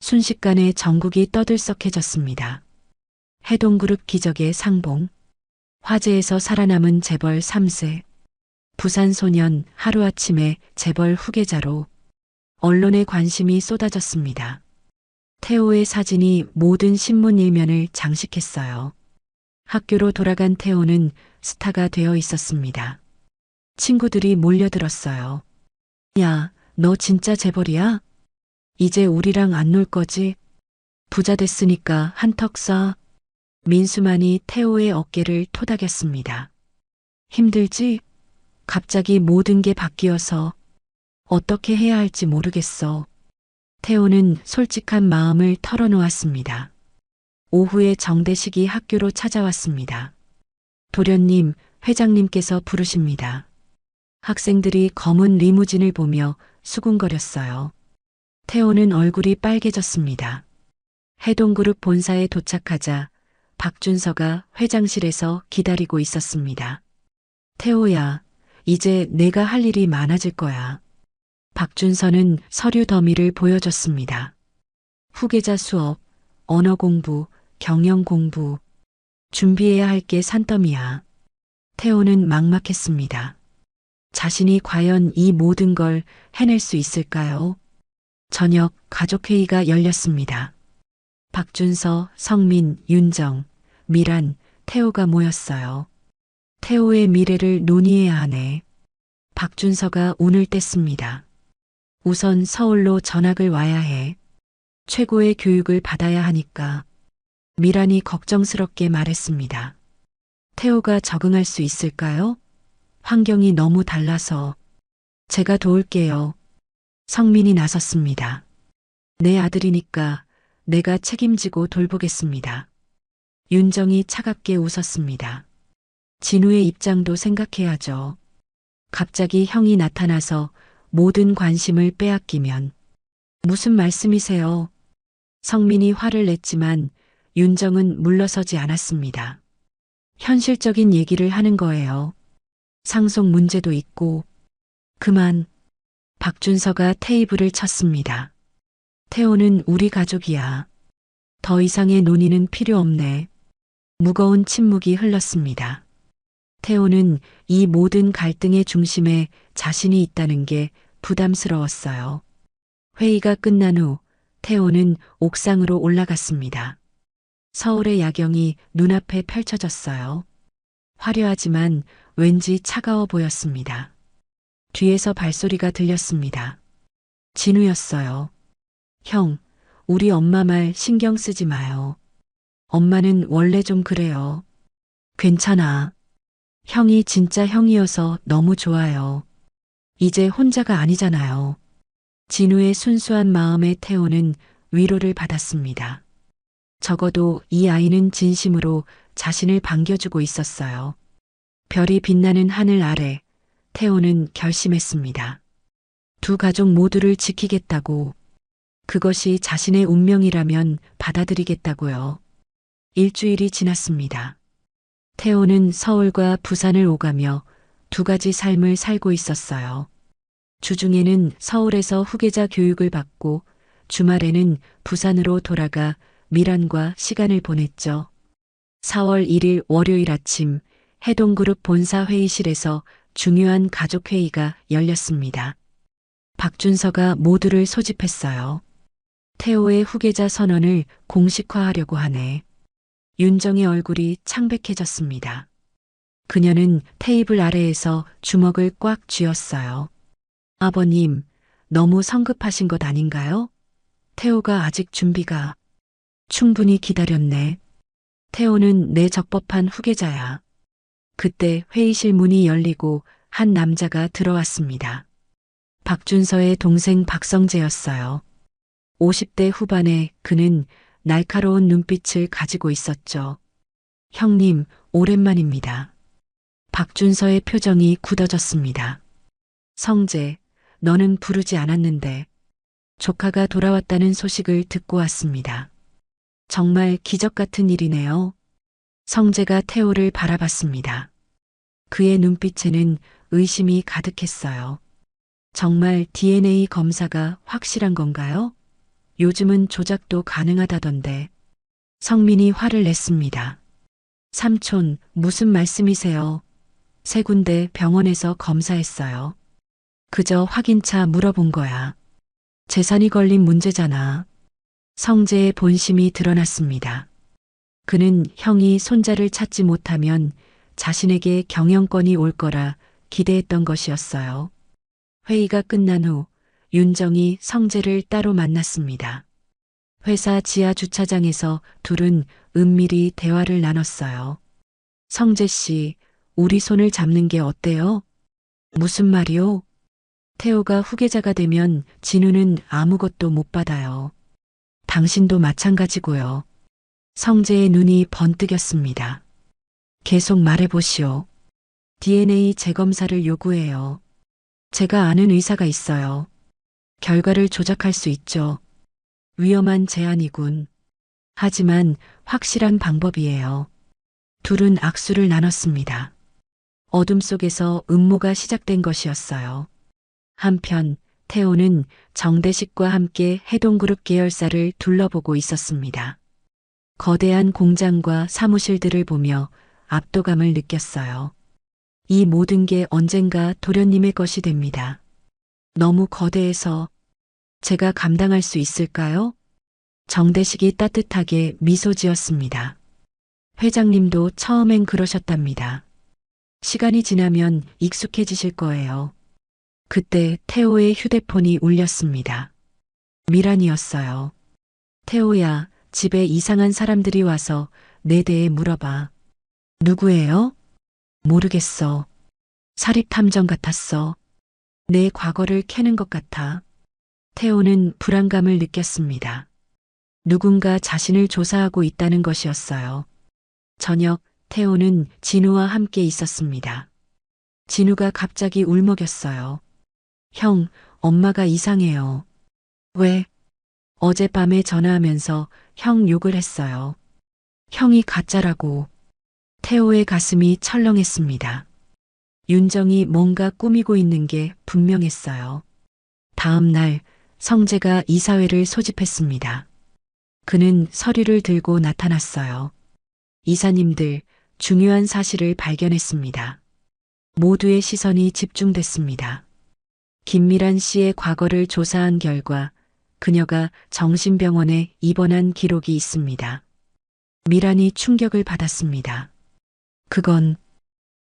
순식간에 전국이 떠들썩해졌습니다. 해동그룹 기적의 상봉, 화재에서 살아남은 재벌 3세, 부산 소년 하루아침에 재벌 후계자로 언론의 관심이 쏟아졌습니다. 태호의 사진이 모든 신문 일면을 장식했어요. 학교로 돌아간 태호는 스타가 되어 있었습니다. 친구들이 몰려들었어요. 야, 너 진짜 재벌이야? 이제 우리랑 안 놀 거지? 부자 됐으니까 한턱 쏴. 민수만이 태호의 어깨를 토닥였습니다. 힘들지? 갑자기 모든 게 바뀌어서 어떻게 해야 할지 모르겠어. 태호는 솔직한 마음을 털어놓았습니다. 오후에 정대식이 학교로 찾아왔습니다. 도련님, 회장님께서 부르십니다. 학생들이 검은 리무진을 보며 수군거렸어요. 태호는 얼굴이 빨개졌습니다. 해동그룹 본사에 도착하자 박준서가 회장실에서 기다리고 있었습니다. 태호야, 이제 내가 할 일이 많아질 거야. 박준서는 서류 더미를 보여줬습니다. 후계자 수업, 언어 공부, 경영 공부. 준비해야 할 게 산더미야. 태호는 막막했습니다. 자신이 과연 이 모든 걸 해낼 수 있을까요? 저녁 가족회의가 열렸습니다. 박준서, 성민, 윤정, 미란, 태호가 모였어요. 태호의 미래를 논의해야 하네. 박준서가 운을 뗐습니다. 우선 서울로 전학을 와야 해. 최고의 교육을 받아야 하니까. 미란이 걱정스럽게 말했습니다. 태호가 적응할 수 있을까요? 환경이 너무 달라서. 제가 도울게요. 성민이 나섰습니다. 내 아들이니까 내가 책임지고 돌보겠습니다. 윤정이 차갑게 웃었습니다. 진우의 입장도 생각해야죠. 갑자기 형이 나타나서 모든 관심을 빼앗기면. 무슨 말씀이세요? 성민이 화를 냈지만 윤정은 물러서지 않았습니다. 현실적인 얘기를 하는 거예요. 상속 문제도 있고. 그만. 박준서가 테이블을 쳤습니다. 태호는 우리 가족이야. 더 이상의 논의는 필요 없네. 무거운 침묵이 흘렀습니다. 태호는 이 모든 갈등의 중심에 자신이 있다는 게 부담스러웠어요. 회의가 끝난 후 태호는 옥상으로 올라갔습니다. 서울의 야경이 눈앞에 펼쳐졌어요. 화려하지만 왠지 차가워 보였습니다. 뒤에서 발소리가 들렸습니다. 진우였어요. 형, 우리 엄마 말 신경 쓰지 마요. 엄마는 원래 좀 그래요. 괜찮아. 형이 진짜 형이어서 너무 좋아요. 이제 혼자가 아니잖아요. 진우의 순수한 마음에 태호는 위로를 받았습니다. 적어도 이 아이는 진심으로 자신을 반겨주고 있었어요. 별이 빛나는 하늘 아래 태호는 결심했습니다. 두 가족 모두를 지키겠다고. 그것이 자신의 운명이라면 받아들이겠다고요. 일주일이 지났습니다. 태호는 서울과 부산을 오가며 두 가지 삶을 살고 있었어요. 주중에는 서울에서 후계자 교육을 받고 주말에는 부산으로 돌아가 미란과 시간을 보냈죠. 4월 1일 월요일 아침 해동그룹 본사 회의실에서 중요한 가족회의가 열렸습니다. 박준서가 모두를 소집했어요. 태호의 후계자 선언을 공식화하려고 하네. 윤정의 얼굴이 창백해졌습니다. 그녀는 테이블 아래에서 주먹을 꽉 쥐었어요. 아버님, 너무 성급하신 것 아닌가요? 태호가 아직 준비가. 충분히 기다렸네. 태호는 내 적법한 후계자야. 그때 회의실 문이 열리고 한 남자가 들어왔습니다. 박준서의 동생 박성재였어요. 50대 후반에 그는 날카로운 눈빛을 가지고 있었죠. 형님, 오랜만입니다. 박준서의 표정이 굳어졌습니다. 성재, 너는 부르지 않았는데 조카가 돌아왔다는 소식을 듣고 왔습니다. 정말 기적 같은 일이네요. 성재가 태호를 바라봤습니다. 그의 눈빛에는 의심이 가득했어요. 정말 DNA 검사가 확실한 건가요? 요즘은 조작도 가능하다던데. 성민이 화를 냈습니다. 삼촌, 무슨 말씀이세요? 세 군데 병원에서 검사했어요. 그저 확인차 물어본 거야. 재산이 걸린 문제잖아. 성재의 본심이 드러났습니다. 그는 형이 손자를 찾지 못하면 자신에게 경영권이 올 거라 기대했던 것이었어요. 회의가 끝난 후 윤정이 성재를 따로 만났습니다. 회사 지하 주차장에서 둘은 은밀히 대화를 나눴어요. 성재 씨, 우리 손을 잡는 게 어때요? 무슨 말이요? 태호가 후계자가 되면 진우는 아무것도 못 받아요. 당신도 마찬가지고요. 성재의 눈이 번뜩였습니다. 계속 말해보시오. DNA 재검사를 요구해요. 제가 아는 의사가 있어요. 결과를 조작할 수 있죠. 위험한 제안이군. 하지만 확실한 방법이에요. 둘은 악수를 나눴습니다. 어둠 속에서 음모가 시작된 것이었어요. 한편 태호는 정대식과 함께 해동그룹 계열사를 둘러보고 있었습니다. 거대한 공장과 사무실들을 보며 압도감을 느꼈어요. 이 모든 게 언젠가 도련님의 것이 됩니다. 너무 거대해서 제가 감당할 수 있을까요? 정대식이 따뜻하게 미소 지었습니다. 회장님도 처음엔 그러셨답니다. 시간이 지나면 익숙해지실 거예요. 그때 태호의 휴대폰이 울렸습니다. 미란이었어요. 태호야, 집에 이상한 사람들이 와서 내 대해 물어봐. 누구예요? 모르겠어. 사립탐정 같았어. 내 과거를 캐는 것 같아. 태호는 불안감을 느꼈습니다. 누군가 자신을 조사하고 있다는 것이었어요. 저녁, 태호는 진우와 함께 있었습니다. 진우가 갑자기 울먹였어요. 형, 엄마가 이상해요. 왜? 어젯밤에 전화하면서 형 욕을 했어요. 형이 가짜라고. 태호의 가슴이 철렁했습니다. 윤정이 뭔가 꾸미고 있는 게 분명했어요. 다음 날 성재가 이사회를 소집했습니다. 그는 서류를 들고 나타났어요. 이사님들, 중요한 사실을 발견했습니다. 모두의 시선이 집중됐습니다. 김미란 씨의 과거를 조사한 결과 그녀가 정신병원에 입원한 기록이 있습니다. 미란이 충격을 받았습니다. 그건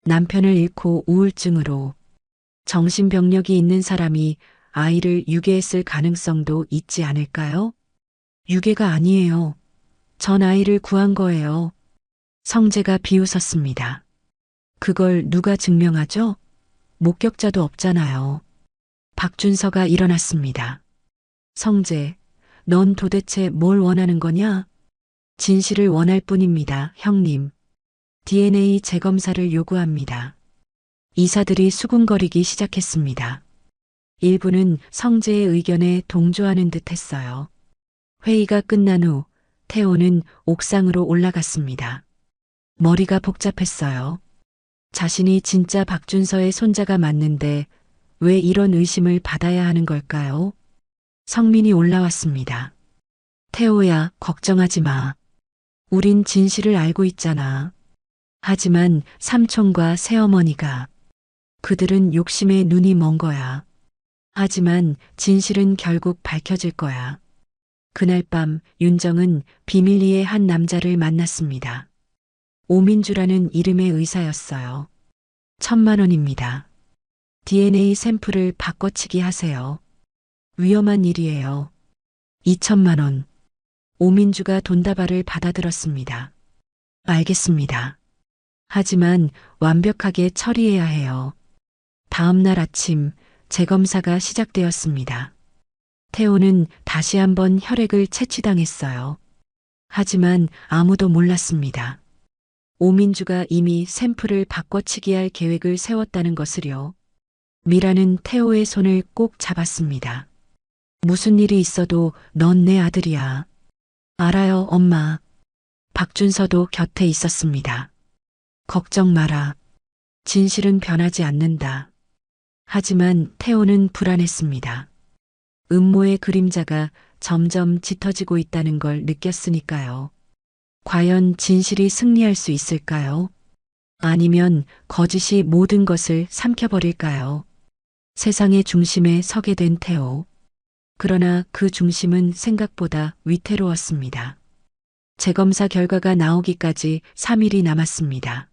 남편을 잃고 우울증으로 정신병력이 있는 사람이 아이를 유괴했을 가능성도 있지 않을까요? 유괴가 아니에요. 전 아이를 구한 거예요. 성재가 비웃었습니다. 그걸 누가 증명하죠? 목격자도 없잖아요. 박준서가 일어났습니다. 성재, 넌 도대체 뭘 원하는 거냐? 진실을 원할 뿐입니다, 형님. DNA 재검사를 요구합니다. 이사들이 수군거리기 시작했습니다. 일부는 성재의 의견에 동조하는 듯 했어요. 회의가 끝난 후 태호는 옥상으로 올라갔습니다. 머리가 복잡했어요. 자신이 진짜 박준서의 손자가 맞는데 왜 이런 의심을 받아야 하는 걸까요? 성민이 올라왔습니다. 태호야, 걱정하지 마. 우린 진실을 알고 있잖아. 하지만 삼촌과 새어머니가 그들은 욕심에 눈이 먼 거야. 하지만 진실은 결국 밝혀질 거야. 그날 밤 윤정은 비밀리에 한 남자를 만났습니다. 오민주라는 이름의 의사였어요. 1,000만 원입니다. DNA 샘플을 바꿔치기 하세요. 위험한 일이에요. 2,000만 원. 오민주가 돈다발을 받아들었습니다. 알겠습니다. 하지만 완벽하게 처리해야 해요. 다음 날 아침 재검사가 시작되었습니다. 태호는 다시 한번 혈액을 채취당했어요. 하지만 아무도 몰랐습니다. 오민주가 이미 샘플을 바꿔치기할 계획을 세웠다는 것을요. 미라는 태호의 손을 꼭 잡았습니다. 무슨 일이 있어도 넌 내 아들이야. 알아요, 엄마. 박준서도 곁에 있었습니다. 걱정 마라. 진실은 변하지 않는다. 하지만 태호는 불안했습니다. 음모의 그림자가 점점 짙어지고 있다는 걸 느꼈으니까요. 과연 진실이 승리할 수 있을까요? 아니면 거짓이 모든 것을 삼켜버릴까요? 세상의 중심에 서게 된 태호. 그러나 그 중심은 생각보다 위태로웠습니다. 재검사 결과가 나오기까지 3일이 남았습니다.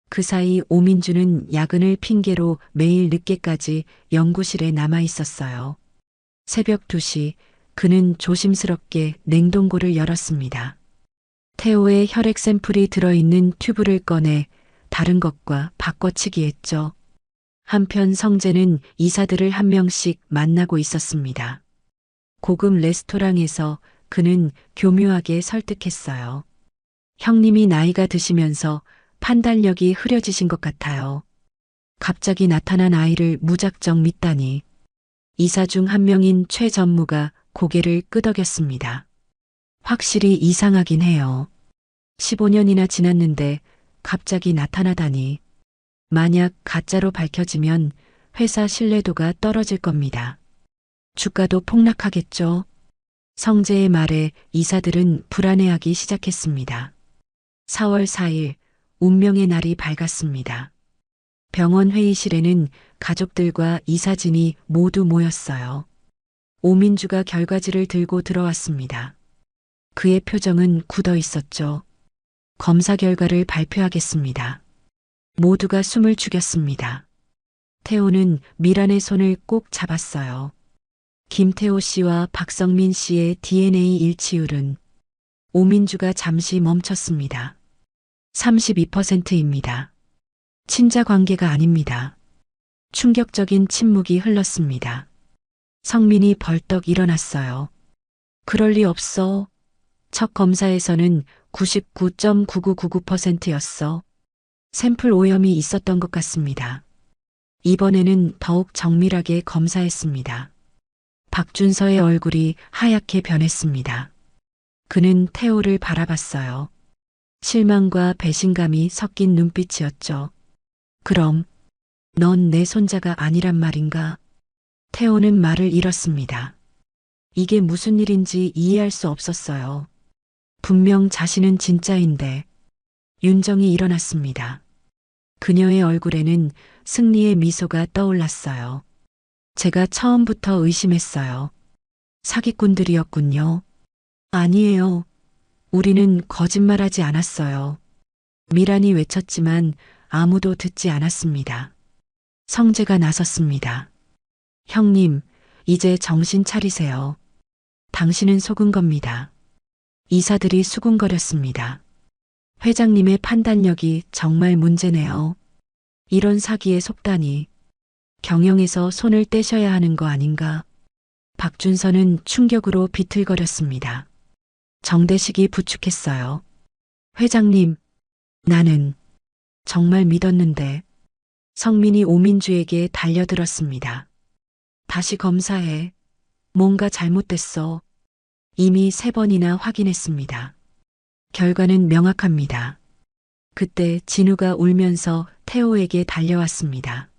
그 사이 오민주는 야근을 핑계로 매일 늦게까지 연구실에 남아 있었어요. 새벽 2시 그는 조심스럽게 냉동고를 열었습니다. 태호의 혈액 샘플이 들어있는 튜브를 꺼내 다른 것과 바꿔치기 했죠. 한편 성재는 이사들을 한 명씩 만나고 있었습니다. 고급 레스토랑에서 그는 교묘하게 설득했어요. 형님이 나이가 드시면서 판단력이 흐려지신 것 같아요. 갑자기 나타난 아이를 무작정 믿다니. 이사 중 한 명인 최 전무가 고개를 끄덕였습니다. 확실히 이상하긴 해요. 15년이나 지났는데 갑자기 나타나다니. 만약 가짜로 밝혀지면 회사 신뢰도가 떨어질 겁니다. 주가도 폭락하겠죠. 성재의 말에 이사들은 불안해하기 시작했습니다. 4월 4일 운명의 날이 밝았습니다. 병원 회의실에는 가족들과 이사진이 모두 모였어요. 오민주가 결과지를 들고 들어왔습니다. 그의 표정은 굳어 있었죠. 검사 결과를 발표하겠습니다. 모두가 숨을 죽였습니다. 태호는 미란의 손을 꼭 잡았어요. 김태호 씨와 박성민 씨의 DNA 일치율은 오민주가 잠시 멈췄습니다. 32%입니다. 친자 관계가 아닙니다. 충격적인 침묵이 흘렀습니다. 성민이 벌떡 일어났어요. 그럴 리 없어. 첫 검사에서는 99.9999%였어. 샘플 오염이 있었던 것 같습니다. 이번에는 더욱 정밀하게 검사했습니다. 박준서의 얼굴이 하얗게 변했습니다. 그는 태호를 바라봤어요. 실망과 배신감이 섞인 눈빛이었죠. 그럼 넌 내 손자가 아니란 말인가? 태호는 말을 잃었습니다. 이게 무슨 일인지 이해할 수 없었어요. 분명 자신은 진짜인데. 윤정이 일어났습니다. 그녀의 얼굴에는 승리의 미소가 떠올랐어요. 제가 처음부터 의심했어요. 사기꾼들이었군요. 아니에요. 우리는 거짓말하지 않았어요. 미란이 외쳤지만 아무도 듣지 않았습니다. 성재가 나섰습니다. 형님, 이제 정신 차리세요. 당신은 속은 겁니다. 이사들이 수군거렸습니다. 회장님의 판단력이 정말 문제네요. 이런 사기에 속다니. 경영에서 손을 떼셔야 하는 거 아닌가? 박준서는 충격으로 비틀거렸습니다. 정대식이 부축했어요. 회장님, 나는 정말 믿었는데. 성민이 오민주에게 달려들었습니다. 다시 검사해. 뭔가 잘못됐어. 이미 3번이나 확인했습니다. 결과는 명확합니다. 그때 진우가 울면서 태호에게 달려왔습니다.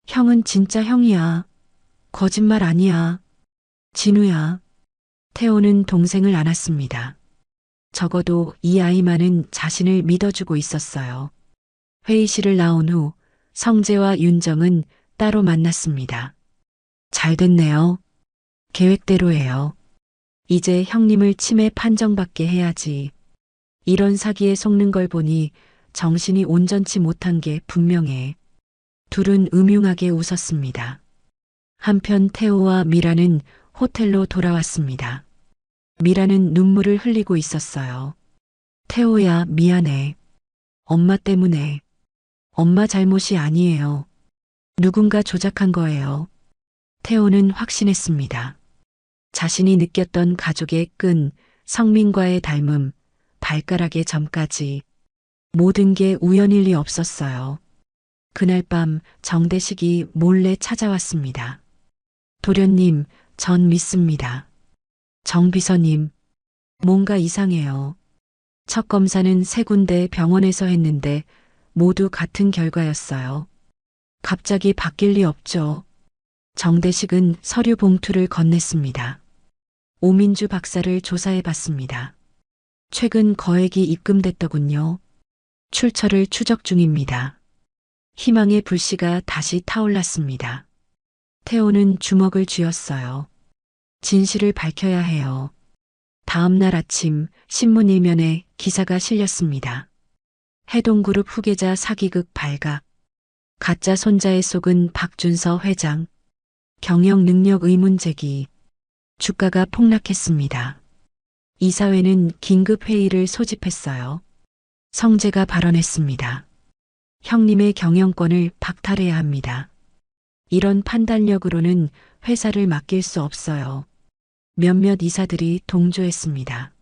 형은 진짜 형이야. 거짓말 아니야. 진우야. 태호는 동생을 안았습니다. 적어도 이 아이만은 자신을 믿어주고 있었어요. 회의실을 나온 후 성재와 윤정은 따로 만났습니다. 잘 됐네요. 계획대로예요. 이제 형님을 치매 판정받게 해야지. 이런 사기에 속는 걸 보니 정신이 온전치 못한 게 분명해. 둘은 음흉하게 웃었습니다. 한편 태호와 미라는 호텔로 돌아왔습니다. 미라는 눈물을 흘리고 있었어요. 태호야, 미안해. 엄마 때문에. 엄마 잘못이 아니에요. 누군가 조작한 거예요. 태호는 확신했습니다. 자신이 느꼈던 가족의 끈, 성민과의 닮음, 발가락의 점까지 모든 게 우연일 리 없었어요. 그날 밤 정대식이 몰래 찾아왔습니다. 도련님, 전 믿습니다. 정 비서님, 뭔가 이상해요. 첫 검사는 세 군데 병원에서 했는데 모두 같은 결과였어요. 갑자기 바뀔 리 없죠. 정대식은 서류 봉투를 건넸습니다. 오민주 박사를 조사해 봤습니다. 최근 거액이 입금됐더군요. 출처를 추적 중입니다. 희망의 불씨가 다시 타올랐습니다. 태호는 주먹을 쥐었어요. 진실을 밝혀야 해요. 다음 날 아침 신문 일면에 기사가 실렸습니다. 해동그룹 후계자 사기극 발각. 가짜 손자에 속은 박준서 회장. 경영 능력 의문 제기. 주가가 폭락했습니다. 이사회는 긴급 회의를 소집했어요. 성재가 발언했습니다. 형님의 경영권을 박탈해야 합니다. 이런 판단력으로는 회사를 맡길 수 없어요. 몇몇 이사들이 동조했습니다.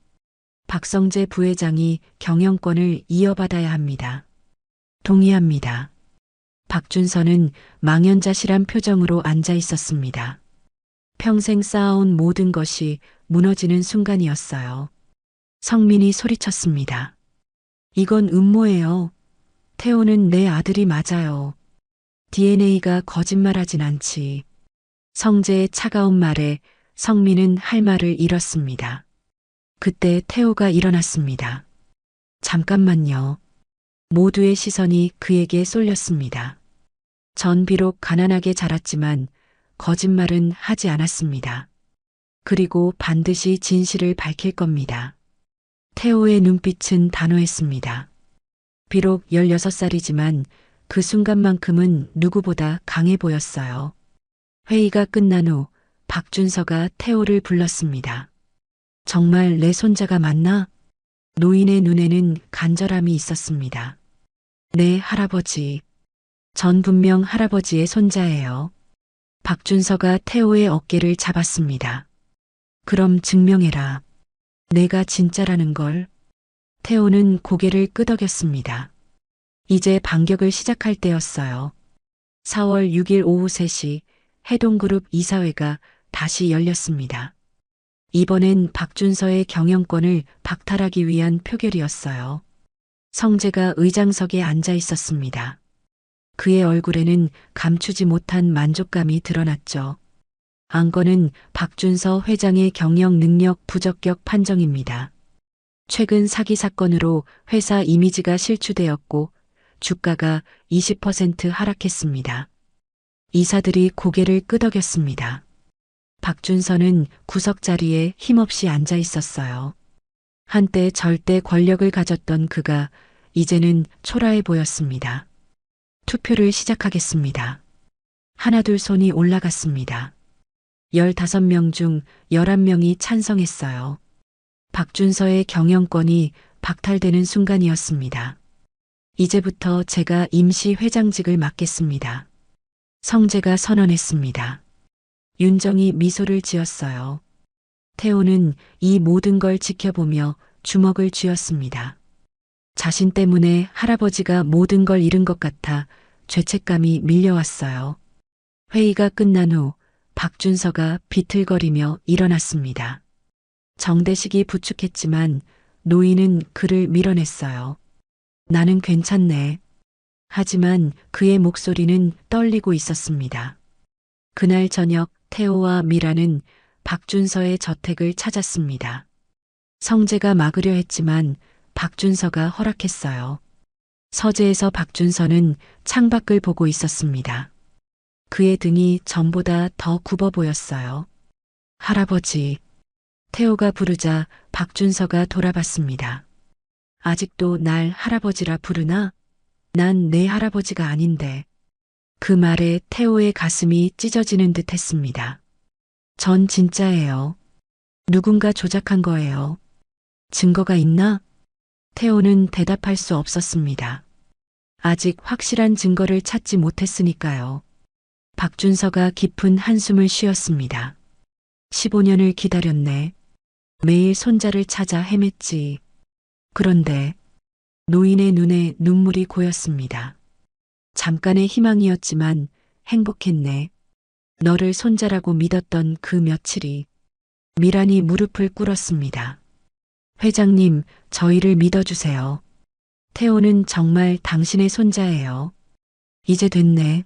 박성재 부회장이 경영권을 이어받아야 합니다. 동의합니다. 박준서는 망연자실한 표정으로 앉아 있었습니다. 평생 쌓아온 모든 것이 무너지는 순간이었어요. 성민이 소리쳤습니다. 이건 음모예요. 태호는 내 아들이 맞아요. DNA가 거짓말하진 않지. 성재의 차가운 말에 성민은 할 말을 잃었습니다. 그때 태호가 일어났습니다. 잠깐만요. 모두의 시선이 그에게 쏠렸습니다. 전 비록 가난하게 자랐지만 거짓말은 하지 않았습니다. 그리고 반드시 진실을 밝힐 겁니다. 태호의 눈빛은 단호했습니다. 비록 16살이지만 그 순간만큼은 누구보다 강해 보였어요. 회의가 끝난 후 박준서가 태호를 불렀습니다. 정말 내 손자가 맞나? 노인의 눈에는 간절함이 있었습니다. 네, 할아버지. 전 분명 할아버지의 손자예요. 박준서가 태호의 어깨를 잡았습니다. 그럼 증명해라. 내가 진짜라는 걸. 태호는 고개를 끄덕였습니다. 이제 반격을 시작할 때였어요. 4월 6일 오후 3시 해동그룹 이사회가 다시 열렸습니다. 이번엔 박준서의 경영권을 박탈하기 위한 표결이었어요. 성재가 의장석에 앉아 있었습니다. 그의 얼굴에는 감추지 못한 만족감이 드러났죠. 안건은 박준서 회장의 경영 능력 부적격 판정입니다. 최근 사기 사건으로 회사 이미지가 실추되었고 주가가 20% 하락했습니다. 이사들이 고개를 끄덕였습니다. 박준서는 구석 자리에 힘없이 앉아 있었어요. 한때 절대 권력을 가졌던 그가 이제는 초라해 보였습니다. 투표를 시작하겠습니다. 하나둘 손이 올라갔습니다. 15명 중 11명이 찬성했어요. 박준서의 경영권이 박탈되는 순간이었습니다. 이제부터 제가 임시 회장직을 맡겠습니다. 성재가 선언했습니다. 윤정이 미소를 지었어요. 태호는 이 모든 걸 지켜보며 주먹을 쥐었습니다. 자신 때문에 할아버지가 모든 걸 잃은 것 같아 죄책감이 밀려왔어요. 회의가 끝난 후 박준서가 비틀거리며 일어났습니다. 정대식이 부축했지만 노인은 그를 밀어냈어요. 나는 괜찮네. 하지만 그의 목소리는 떨리고 있었습니다. 그날 저녁 태호와 미라는 박준서의 저택을 찾았습니다. 성재가 막으려 했지만 박준서가 허락했어요. 서재에서 박준서는 창밖을 보고 있었습니다. 그의 등이 전보다 더 굽어 보였어요. 할아버지. 태호가 부르자 박준서가 돌아봤습니다. 아직도 날 할아버지라 부르나? 난 내 할아버지가 아닌데. 그 말에 태호의 가슴이 찢어지는 듯 했습니다. 전 진짜예요. 누군가 조작한 거예요. 증거가 있나? 태호는 대답할 수 없었습니다. 아직 확실한 증거를 찾지 못했으니까요. 박준서가 깊은 한숨을 쉬었습니다. 15년을 기다렸네. 매일 손자를 찾아 헤맸지. 그런데 노인의 눈에 눈물이 고였습니다. 잠깐의 희망이었지만 행복했네. 너를 손자라고 믿었던 그 며칠이. 미란이 무릎을 꿇었습니다. 회장님, 저희를 믿어주세요. 태호는 정말 당신의 손자예요. 이제 됐네.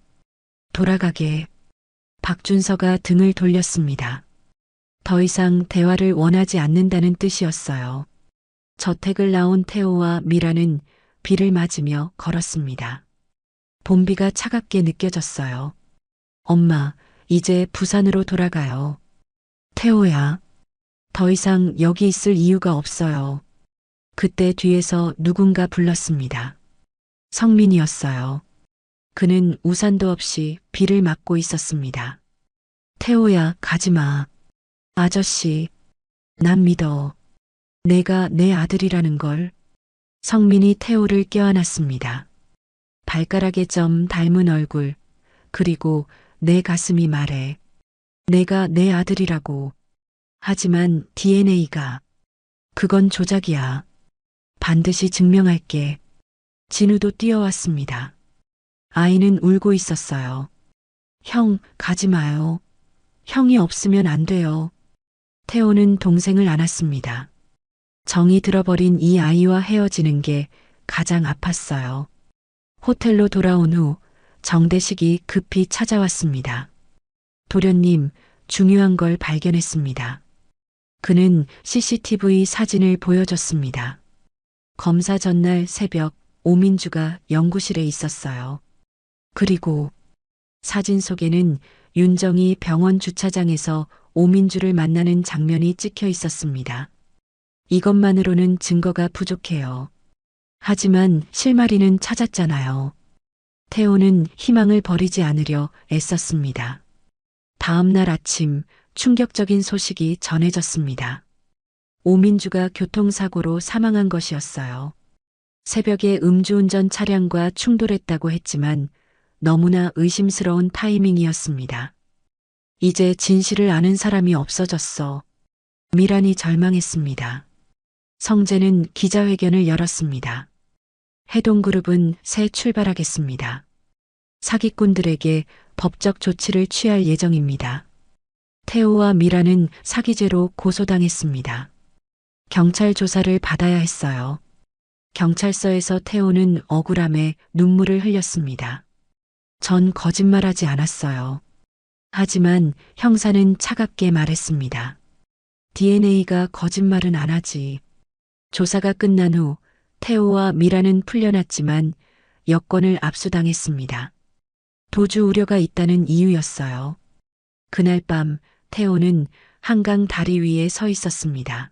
돌아가게. 박준서가 등을 돌렸습니다. 더 이상 대화를 원하지 않는다는 뜻이었어요. 저택을 나온 태호와 미라는 비를 맞으며 걸었습니다. 봄비가 차갑게 느껴졌어요. 엄마, 이제 부산으로 돌아가요. 태호야, 더 이상 여기 있을 이유가 없어요. 그때 뒤에서 누군가 불렀습니다. 성민이었어요. 그는 우산도 없이 비를 맞고 있었습니다. 태호야, 가지마. 아저씨, 난 믿어. 내가 내 아들이라는 걸. 성민이 태호를 껴안았습니다. 발가락에 점 닮은 얼굴, 그리고 내 가슴이 말해. 내가 내 아들이라고. 하지만 DNA가. 그건 조작이야. 반드시 증명할게. 진우도 뛰어왔습니다. 아이는 울고 있었어요. 형, 가지 마요. 형이 없으면 안 돼요. 태호는 동생을 안았습니다. 정이 들어버린 이 아이와 헤어지는 게 가장 아팠어요. 호텔로 돌아온 후 정대식이 급히 찾아왔습니다. 도련님, 중요한 걸 발견했습니다. 그는 CCTV 사진을 보여줬습니다. 검사 전날 새벽 오민주가 연구실에 있었어요. 그리고 사진 속에는 윤정이 병원 주차장에서 오민주를 만나는 장면이 찍혀 있었습니다. 이것만으로는 증거가 부족해요. 하지만 실마리는 찾았잖아요. 태호는 희망을 버리지 않으려 애썼습니다. 다음 날 아침 충격적인 소식이 전해졌습니다. 오민주가 교통사고로 사망한 것이었어요. 새벽에 음주운전 차량과 충돌했다고 했지만 너무나 의심스러운 타이밍이었습니다. 이제 진실을 아는 사람이 없어졌어. 미란이 절망했습니다. 성재는 기자회견을 열었습니다. 해동그룹은 새 출발하겠습니다. 사기꾼들에게 법적 조치를 취할 예정입니다. 태호와 미라는 사기죄로 고소당했습니다. 경찰 조사를 받아야 했어요. 경찰서에서 태호는 억울함에 눈물을 흘렸습니다. 전 거짓말하지 않았어요. 하지만 형사는 차갑게 말했습니다. DNA가 거짓말은 안 하지. 조사가 끝난 후 태호와 미라는 풀려났지만 여권을 압수당했습니다. 도주 우려가 있다는 이유였어요. 그날 밤 태호는 한강 다리 위에 서 있었습니다.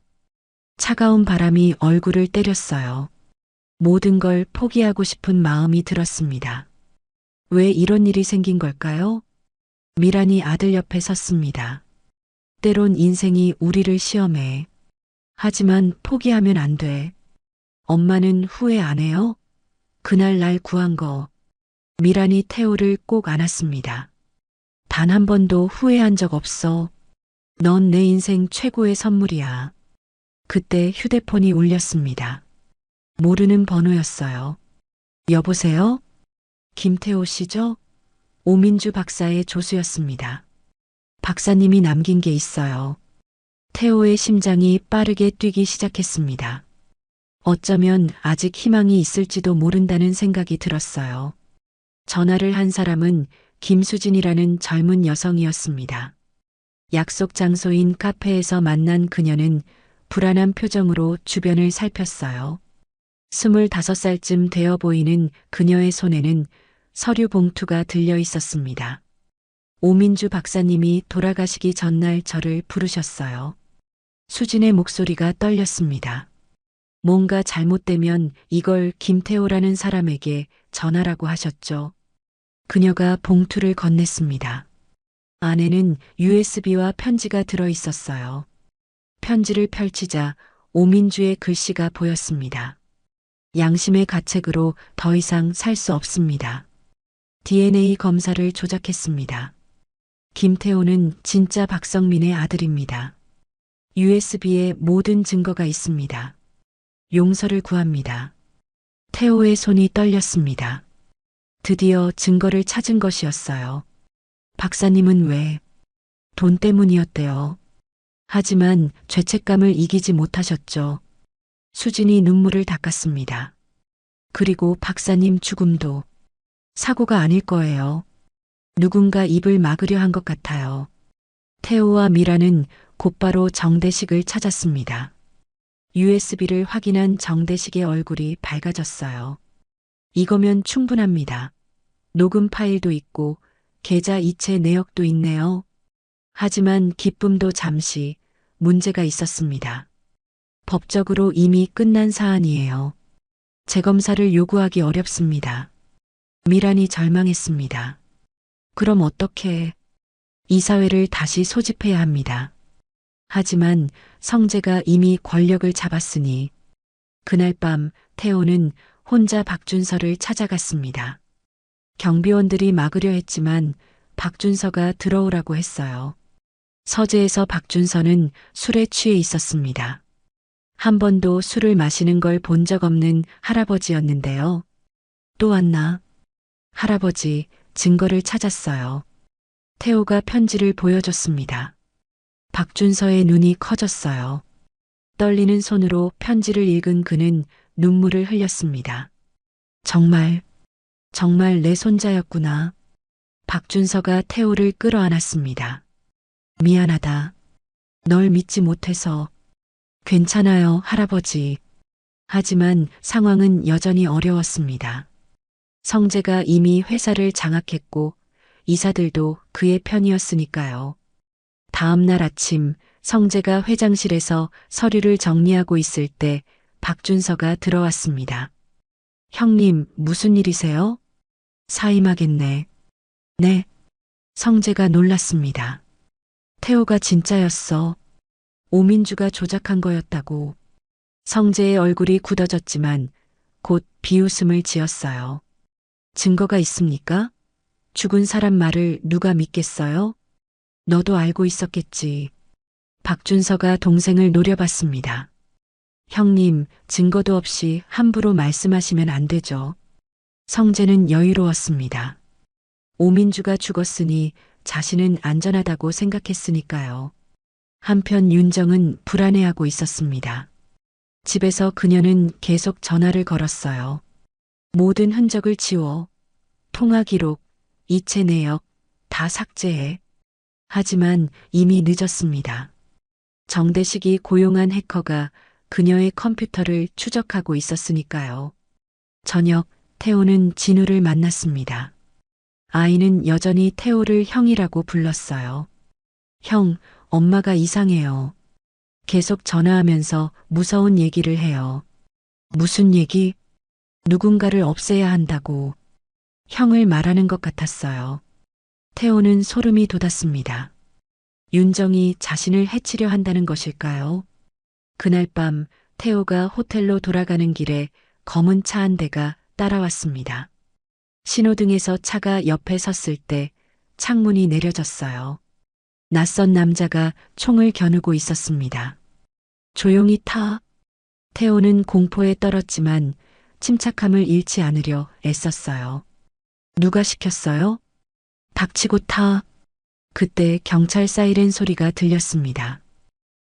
차가운 바람이 얼굴을 때렸어요. 모든 걸 포기하고 싶은 마음이 들었습니다. 왜 이런 일이 생긴 걸까요? 미란이 아들 옆에 섰습니다. 때론 인생이 우리를 시험해. 하지만 포기하면 안 돼. 엄마는 후회 안 해요? 그날 날 구한 거. 미란이 태호를 꼭 안았습니다. 단 한 번도 후회한 적 없어. 넌 내 인생 최고의 선물이야. 그때 휴대폰이 울렸습니다. 모르는 번호였어요. 여보세요? 김태호 씨죠? 오민주 박사의 조수였습니다. 박사님이 남긴 게 있어요. 태호의 심장이 빠르게 뛰기 시작했습니다. 어쩌면 아직 희망이 있을지도 모른다는 생각이 들었어요. 전화를 한 사람은 김수진이라는 젊은 여성이었습니다. 약속 장소인 카페에서 만난 그녀는 불안한 표정으로 주변을 살폈어요. 25살쯤 되어 보이는 그녀의 손에는 서류 봉투가 들려 있었습니다. 오민주 박사님이 돌아가시기 전날 저를 부르셨어요. 수진의 목소리가 떨렸습니다. 뭔가 잘못되면 이걸 김태호라는 사람에게 전하라고 하셨죠. 그녀가 봉투를 건넸습니다. 안에는 USB와 편지가 들어 있었어요. 편지를 펼치자 오민주의 글씨가 보였습니다. 양심의 가책으로 더 이상 살 수 없습니다. DNA 검사를 조작했습니다. 김태호는 진짜 박성민의 아들입니다. USB에 모든 증거가 있습니다. 용서를 구합니다. 태호의 손이 떨렸습니다. 드디어 증거를 찾은 것이었어요. 박사님은 왜? 돈 때문이었대요. 하지만 죄책감을 이기지 못하셨죠. 수진이 눈물을 닦았습니다. 그리고 박사님 죽음도 사고가 아닐 거예요. 누군가 입을 막으려 한 것 같아요. 태호와 미라는 곧바로 정대식을 찾았습니다. USB를 확인한 정대식의 얼굴이 밝아졌어요. 이거면 충분합니다. 녹음 파일도 있고 계좌 이체 내역도 있네요. 하지만 기쁨도 잠시 문제가 있었습니다. 법적으로 이미 끝난 사안이에요. 재검사를 요구하기 어렵습니다. 미란이 절망했습니다. 그럼 어떻게 이사회를 다시 소집해야 합니다. 하지만 성재가 이미 권력을 잡았으니 그날 밤 태호는 혼자 박준서를 찾아갔습니다. 경비원들이 막으려 했지만 박준서가 들어오라고 했어요. 서재에서 박준서는 술에 취해 있었습니다. 한 번도 술을 마시는 걸 본 적 없는 할아버지였는데요. 또 왔나? 할아버지, 증거를 찾았어요. 태호가 편지를 보여줬습니다. 박준서의 눈이 커졌어요. 떨리는 손으로 편지를 읽은 그는 눈물을 흘렸습니다. 정말 내 손자였구나. 박준서가 태호를 끌어안았습니다. 미안하다. 널 믿지 못해서. 괜찮아요, 할아버지. 하지만 상황은 여전히 어려웠습니다. 성재가 이미 회사를 장악했고 이사들도 그의 편이었으니까요. 다음 날 아침 성재가 회장실에서 서류를 정리하고 있을 때 박준서가 들어왔습니다. 형님, 무슨 일이세요? 사임하겠네. 네. 성재가 놀랐습니다. 태호가 진짜였어. 오민주가 조작한 거였다고. 성재의 얼굴이 굳어졌지만 곧 비웃음을 지었어요. 증거가 있습니까? 죽은 사람 말을 누가 믿겠어요? 너도 알고 있었겠지. 박준서가 동생을 노려봤습니다. 형님, 증거도 없이 함부로 말씀하시면 안 되죠. 성재는 여유로웠습니다. 오민주가 죽었으니 자신은 안전하다고 생각했으니까요. 한편 윤정은 불안해하고 있었습니다. 집에서 그녀는 계속 전화를 걸었어요. 모든 흔적을 지워. 통화 기록, 이체 내역 다 삭제해. 하지만 이미 늦었습니다. 정대식이 고용한 해커가 그녀의 컴퓨터를 추적하고 있었으니까요. 저녁 태호는 진우를 만났습니다. 아이는 여전히 태호를 형이라고 불렀어요. 형, 엄마가 이상해요. 계속 전화하면서 무서운 얘기를 해요. 무슨 얘기? 누군가를 없애야 한다고. 형을 말하는 것 같았어요. 태호는 소름이 돋았습니다. 윤정이 자신을 해치려 한다는 것일까요? 그날 밤 태호가 호텔로 돌아가는 길에 검은 차 한 대가 따라왔습니다. 신호등에서 차가 옆에 섰을 때 창문이 내려졌어요. 낯선 남자가 총을 겨누고 있었습니다. 조용히 타. 태호는 공포에 떨었지만 침착함을 잃지 않으려 애썼어요. 누가 시켰어요? 닥치고 타. 그때 경찰 사이렌 소리가 들렸습니다.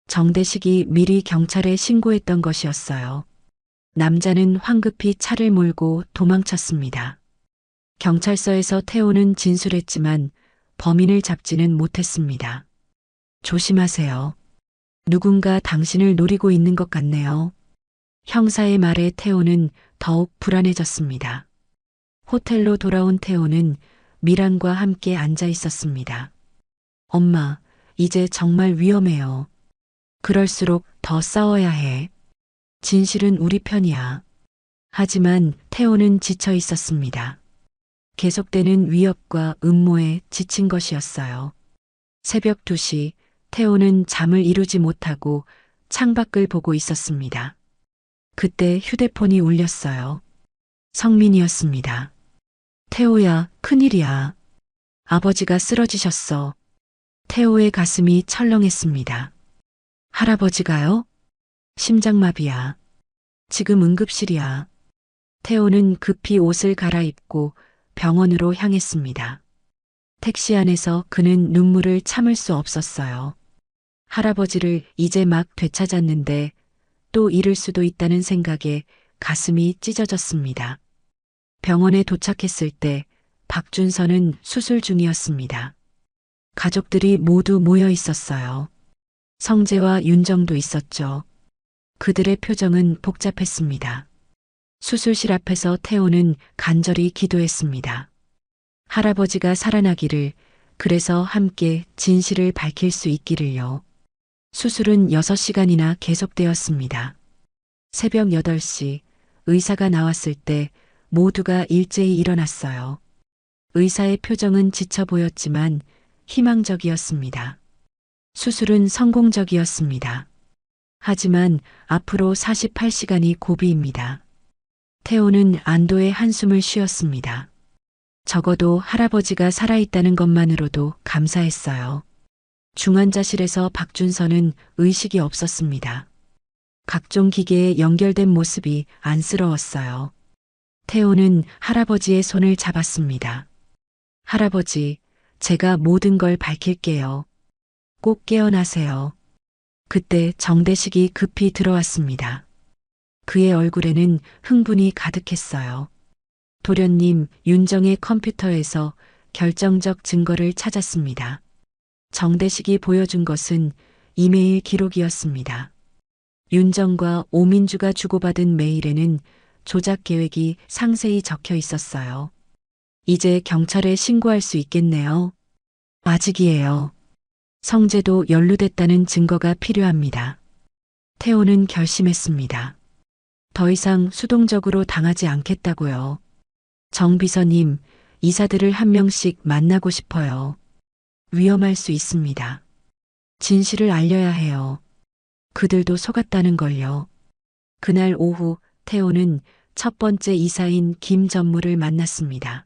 정대식이 미리 경찰에 신고했던 것이었어요. 남자는 황급히 차를 몰고 도망쳤습니다. 경찰서에서 태호는 진술했지만 범인을 잡지는 못했습니다. 조심하세요. 누군가 당신을 노리고 있는 것 같네요. 형사의 말에 태호는 더욱 불안해졌습니다. 호텔로 돌아온 태호는 미란과 함께 앉아 있었습니다. 엄마, 이제 정말 위험해요. 그럴수록 더 싸워야 해. 진실은 우리 편이야. 하지만 태호는 지쳐 있었습니다. 계속되는 위협과 음모에 지친 것이었어요. 새벽 2시 태호는 잠을 이루지 못하고 창밖을 보고 있었습니다. 그때 휴대폰이 울렸어요. 성민이었습니다. 태호야, 큰일이야. 아버지가 쓰러지셨어. 태호의 가슴이 철렁했습니다. 할아버지가요? 심장마비야. 지금 응급실이야. 태호는 급히 옷을 갈아입고 병원으로 향했습니다. 택시 안에서 그는 눈물을 참을 수 없었어요. 할아버지를 이제 막 되찾았는데 또 잃을 수도 있다는 생각에 가슴이 찢어졌습니다. 병원에 도착했을 때 박준서는 수술 중이었습니다. 가족들이 모두 모여 있었어요. 성재와 윤정도 있었죠. 그들의 표정은 복잡했습니다. 수술실 앞에서 태호는 간절히 기도했습니다. 할아버지가 살아나기를, 그래서 함께 진실을 밝힐 수 있기를요. 수술은 6시간이나 계속되었습니다. 새벽 8시 의사가 나왔을 때 모두가 일제히 일어났어요. 의사의 표정은 지쳐 보였지만 희망적이었습니다. 수술은 성공적이었습니다. 하지만 앞으로 48시간이 고비입니다. 태호는 안도의 한숨을 쉬었습니다. 적어도 할아버지가 살아있다는 것만으로도 감사했어요. 중환자실에서 박준서는 의식이 없었습니다. 각종 기계에 연결된 모습이 안쓰러웠어요. 태호는 할아버지의 손을 잡았습니다. 할아버지, 제가 모든 걸 밝힐게요. 꼭 깨어나세요. 그때 정대식이 급히 들어왔습니다. 그의 얼굴에는 흥분이 가득했어요. 도련님, 윤정의 컴퓨터에서 결정적 증거를 찾았습니다. 정대식이 보여준 것은 이메일 기록이었습니다. 윤정과 오민주가 주고받은 메일에는 조작 계획이 상세히 적혀 있었어요. 이제 경찰에 신고할 수 있겠네요. 아직이에요. 성재도 연루됐다는 증거가 필요합니다. 태호는 결심했습니다. 더 이상 수동적으로 당하지 않겠다고요. 정 비서님, 이사들을 한 명씩 만나고 싶어요. 위험할 수 있습니다. 진실을 알려야 해요. 그들도 속았다는 걸요. 그날 오후 태호는 첫 번째 이사인 김전무를 만났습니다.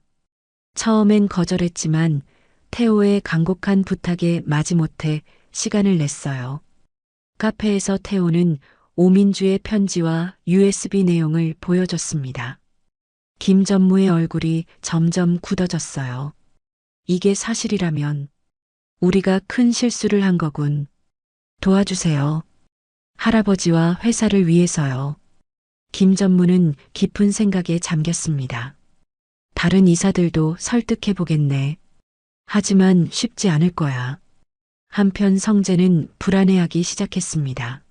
처음엔 거절했지만 태호의 간곡한 부탁에 마지못해 시간을 냈어요. 카페에서 태호는 오민주의 편지와 USB 내용을 보여줬습니다. 김전무의 얼굴이 점점 굳어졌어요. 이게 사실이라면 우리가 큰 실수를 한 거군. 도와주세요. 할아버지와 회사를 위해서요. 김전무는 깊은 생각에 잠겼습니다. 다른 이사들도 설득해 보겠네. 하지만 쉽지 않을 거야. 한편 성재는 불안해하기 시작했습니다.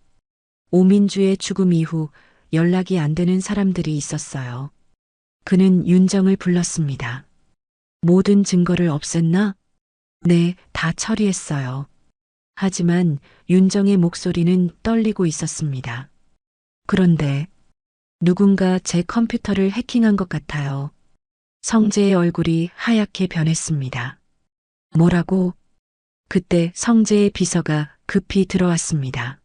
오민주의 죽음 이후 연락이 안 되는 사람들이 있었어요. 그는 윤정을 불렀습니다. 모든 증거를 없앴나? 네, 다 처리했어요. 하지만 윤정의 목소리는 떨리고 있었습니다. 그런데 누군가 제 컴퓨터를 해킹한 것 같아요. 성재의 얼굴이 하얗게 변했습니다. 뭐라고? 그때 성재의 비서가 급히 들어왔습니다.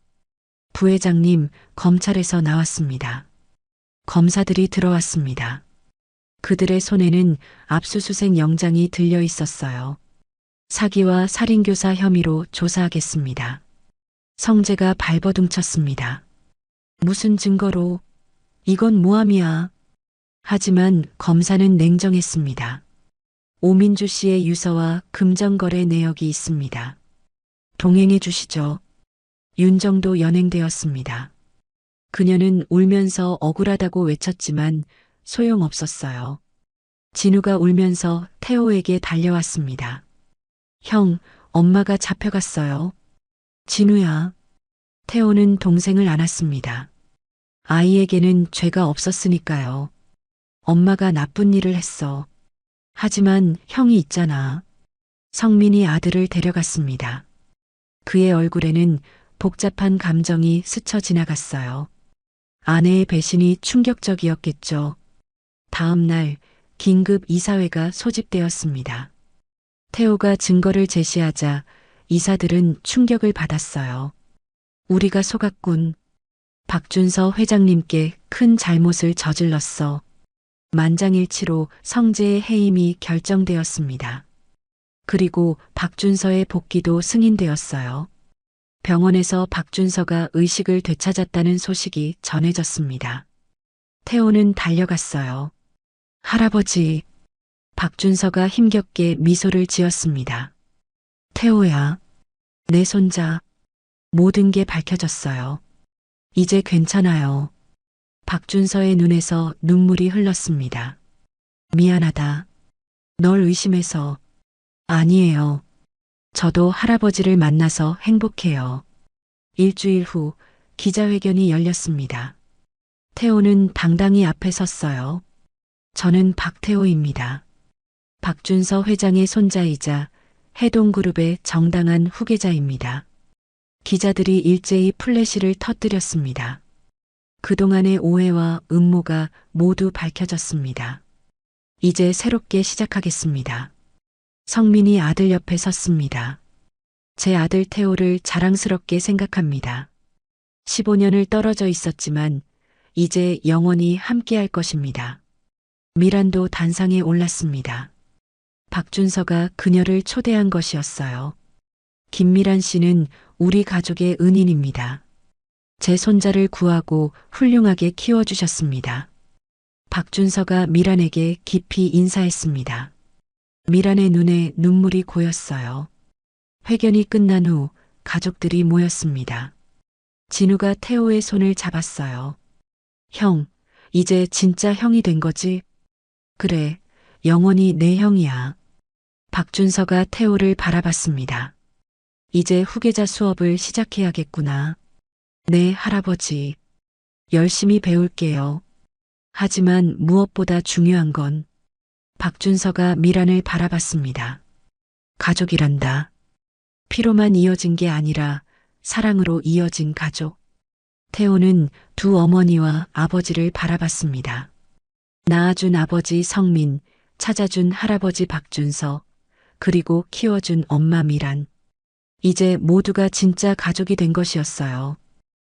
부회장님, 검찰에서 나왔습니다. 검사들이 들어왔습니다. 그들의 손에는 압수수색 영장이 들려 있었어요. 사기와 살인교사 혐의로 조사하겠습니다. 성재가 발버둥쳤습니다. 무슨 증거로? 이건 모함이야. 하지만 검사는 냉정했습니다. 오민주 씨의 유서와 금전거래 내역이 있습니다. 동행해 주시죠. 윤정도 연행되었습니다. 그녀는 울면서 억울하다고 외쳤지만 소용없었어요. 진우가 울면서 태호에게 달려왔습니다. 형, 엄마가 잡혀갔어요. 진우야. 태호는 동생을 안았습니다. 아이에게는 죄가 없었으니까요. 엄마가 나쁜 일을 했어. 하지만 형이 있잖아. 성민이 아들을 데려갔습니다. 그의 얼굴에는 복잡한 감정이 스쳐 지나갔어요. 아내의 배신이 충격적이었겠죠. 다음 날 긴급 이사회가 소집되었습니다. 태호가 증거를 제시하자 이사들은 충격을 받았어요. 우리가 속았군. 박준서 회장님께 큰 잘못을 저질렀어. 만장일치로 성재의 해임이 결정되었습니다. 그리고 박준서의 복귀도 승인되었어요. 병원에서 박준서가 의식을 되찾았다는 소식이 전해졌습니다. 태호는 달려갔어요. 할아버지. 박준서가 힘겹게 미소를 지었습니다. 태호야. 내 손자. 모든 게 밝혀졌어요. 이제 괜찮아요. 박준서의 눈에서 눈물이 흘렀습니다. 미안하다. 널 의심해서. 아니에요. 저도 할아버지를 만나서 행복해요. 일주일 후 기자회견이 열렸습니다. 태호는 당당히 앞에 섰어요. 저는 박태호입니다. 박준서 회장의 손자이자 해동그룹의 정당한 후계자입니다. 기자들이 일제히 플래시를 터뜨렸습니다. 그동안의 오해와 음모가 모두 밝혀졌습니다. 이제 새롭게 시작하겠습니다. 성민이 아들 옆에 섰습니다. 제 아들 태호를 자랑스럽게 생각합니다. 15년을 떨어져 있었지만 이제 영원히 함께할 것입니다. 미란도 단상에 올랐습니다. 박준서가 그녀를 초대한 것이었어요. 김미란 씨는 우리 가족의 은인입니다. 제 손자를 구하고 훌륭하게 키워주셨습니다. 박준서가 미란에게 깊이 인사했습니다. 미란의 눈에 눈물이 고였어요. 회견이 끝난 후 가족들이 모였습니다. 진우가 태호의 손을 잡았어요. 형, 이제 진짜 형이 된 거지? 그래, 영원히 내 형이야. 박준서가 태호를 바라봤습니다. 이제 후계자 수업을 시작해야겠구나. 네, 할아버지. 열심히 배울게요. 하지만 무엇보다 중요한 건 박준서가 미란을 바라봤습니다. 가족이란다. 피로만 이어진 게 아니라 사랑으로 이어진 가족. 태호는 두 어머니와 아버지를 바라봤습니다. 낳아준 아버지 성민, 찾아준 할아버지 박준서, 그리고 키워준 엄마 미란. 이제 모두가 진짜 가족이 된 것이었어요.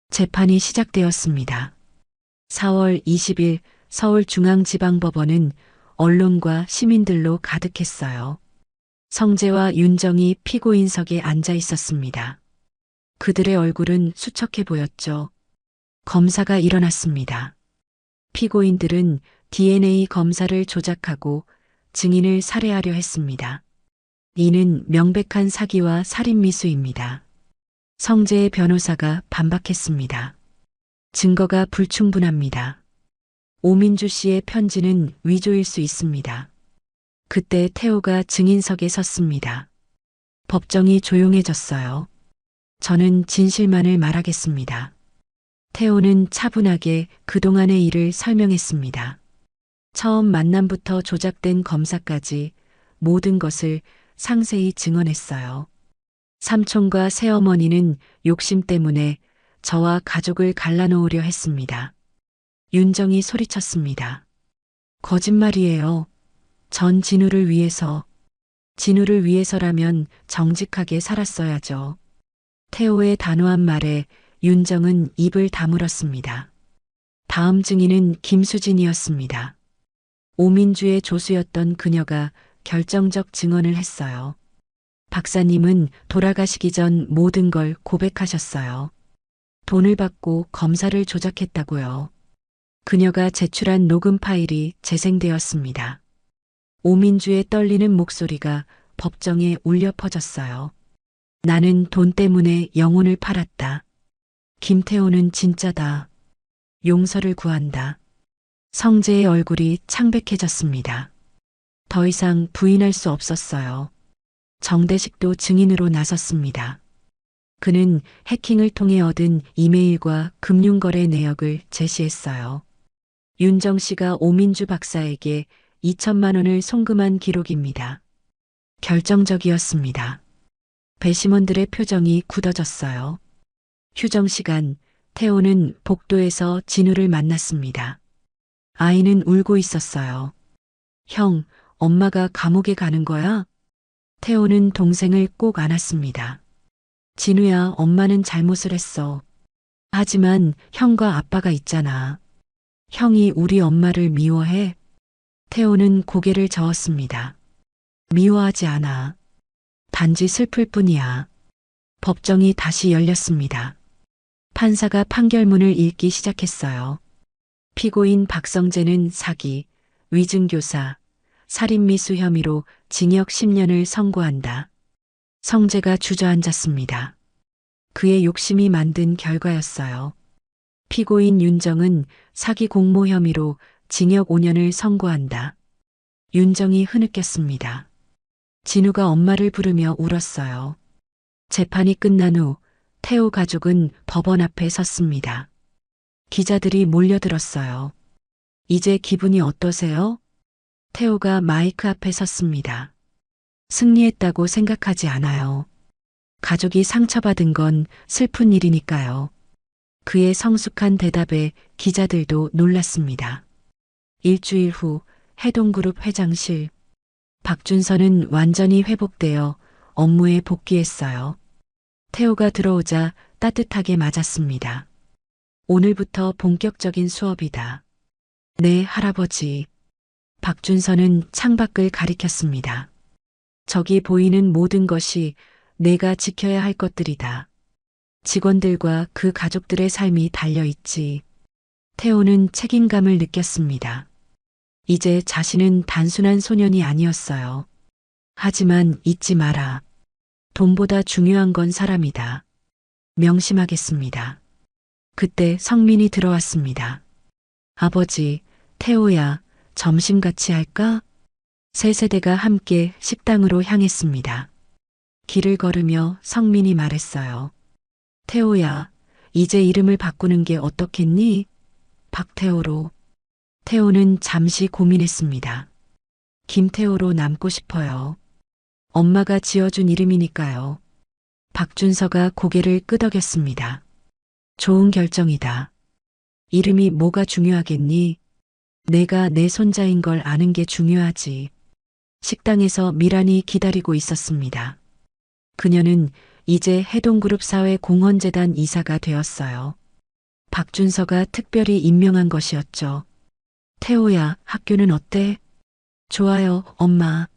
재판이 시작되었습니다. 4월 20일 서울중앙지방법원은 언론과 시민들로 가득했어요. 성재와 윤정이 피고인석에 앉아 있었습니다. 그들의 얼굴은 수척해 보였죠. 검사가 일어났습니다. 피고인들은 DNA 검사를 조작하고 증인을 살해하려 했습니다. 이는 명백한 사기와 살인미수입니다. 성재의 변호사가 반박했습니다. 증거가 불충분합니다. 오민주 씨의 편지는 위조일 수 있습니다. 그때 태호가 증인석에 섰습니다. 법정이 조용해졌어요. 저는 진실만을 말하겠습니다. 태호는 차분하게 그동안의 일을 설명했습니다. 처음 만남부터 조작된 검사까지 모든 것을 상세히 증언했어요. 삼촌과 새어머니는 욕심 때문에 저와 가족을 갈라놓으려 했습니다. 윤정이 소리쳤습니다. 거짓말이에요. 전 진우를 위해서라면 정직하게 살았어야죠. 태호의 단호한 말에 윤정은 입을 다물었습니다. 다음 증인은 김수진이었습니다. 오민주의 조수였던 그녀가 결정적 증언을 했어요. 박사님은 돌아가시기 전 모든 걸 고백하셨어요. 돈을 받고 검사를 조작했다고요. 그녀가 제출한 녹음 파일이 재생되었습니다. 오민주의 떨리는 목소리가 법정에 울려 퍼졌어요. 나는 돈 때문에 영혼을 팔았다. 김태호는 진짜다. 용서를 구한다. 성재의 얼굴이 창백해졌습니다. 더 이상 부인할 수 없었어요. 정대식도 증인으로 나섰습니다. 그는 해킹을 통해 얻은 이메일과 금융거래 내역을 제시했어요. 윤정 씨가 오민주 박사에게 2천만 원을 송금한 기록입니다. 결정적이었습니다. 배심원들의 표정이 굳어졌어요. 휴정 시간, 태호는 복도에서 진우를 만났습니다. 아이는 울고 있었어요. 형, 엄마가 감옥에 가는 거야? 태호는 동생을 꼭 안았습니다. 진우야, 엄마는 잘못을 했어. 하지만 형과 아빠가 있잖아. 형이 우리 엄마를 미워해? 태호는 고개를 저었습니다. 미워하지 않아. 단지 슬플 뿐이야. 법정이 다시 열렸습니다. 판사가 판결문을 읽기 시작했어요. 피고인 박성재는 사기, 위증교사, 살인미수 혐의로 징역 10년을 선고한다. 성재가 주저앉았습니다. 그의 욕심이 만든 결과였어요. 피고인 윤정은 사기 공모 혐의로 징역 5년을 선고한다. 윤정이 흐느꼈습니다. 진우가 엄마를 부르며 울었어요. 재판이 끝난 후 태호 가족은 법원 앞에 섰습니다. 기자들이 몰려들었어요. 이제 기분이 어떠세요? 태호가 마이크 앞에 섰습니다. 승리했다고 생각하지 않아요. 가족이 상처받은 건 슬픈 일이니까요. 그의 성숙한 대답에 기자들도 놀랐습니다. 일주일 후 해동그룹 회장실. 박준서는 완전히 회복되어 업무에 복귀했어요. 태호가 들어오자 따뜻하게 맞았습니다. 오늘부터 본격적인 수업이다. 네, 할아버지. 박준서는 창밖을 가리켰습니다. 저기 보이는 모든 것이 내가 지켜야 할 것들이다. 직원들과 그 가족들의 삶이 달려있지. 태호는 책임감을 느꼈습니다. 이제 자신은 단순한 소년이 아니었어요. 하지만 잊지 마라. 돈보다 중요한 건 사람이다. 명심하겠습니다. 그때 성민이 들어왔습니다. 아버지, 태호야, 점심 같이 할까? 세 세대가 함께 식당으로 향했습니다. 길을 걸으며 성민이 말했어요. 태호야, 이제 이름을 바꾸는 게 어떻겠니? 박태호로. 태호는 잠시 고민했습니다. 김태호로 남고 싶어요. 엄마가 지어준 이름이니까요. 박준서가 고개를 끄덕였습니다. 좋은 결정이다. 이름이 뭐가 중요하겠니? 내가 내 손자인 걸 아는 게 중요하지. 식당에서 미란이 기다리고 있었습니다. 그녀는 이제 해동그룹 사회공헌재단 이사가 되었어요. 박준서가 특별히 임명한 것이었죠. 태호야, 학교는 어때? 좋아요, 엄마.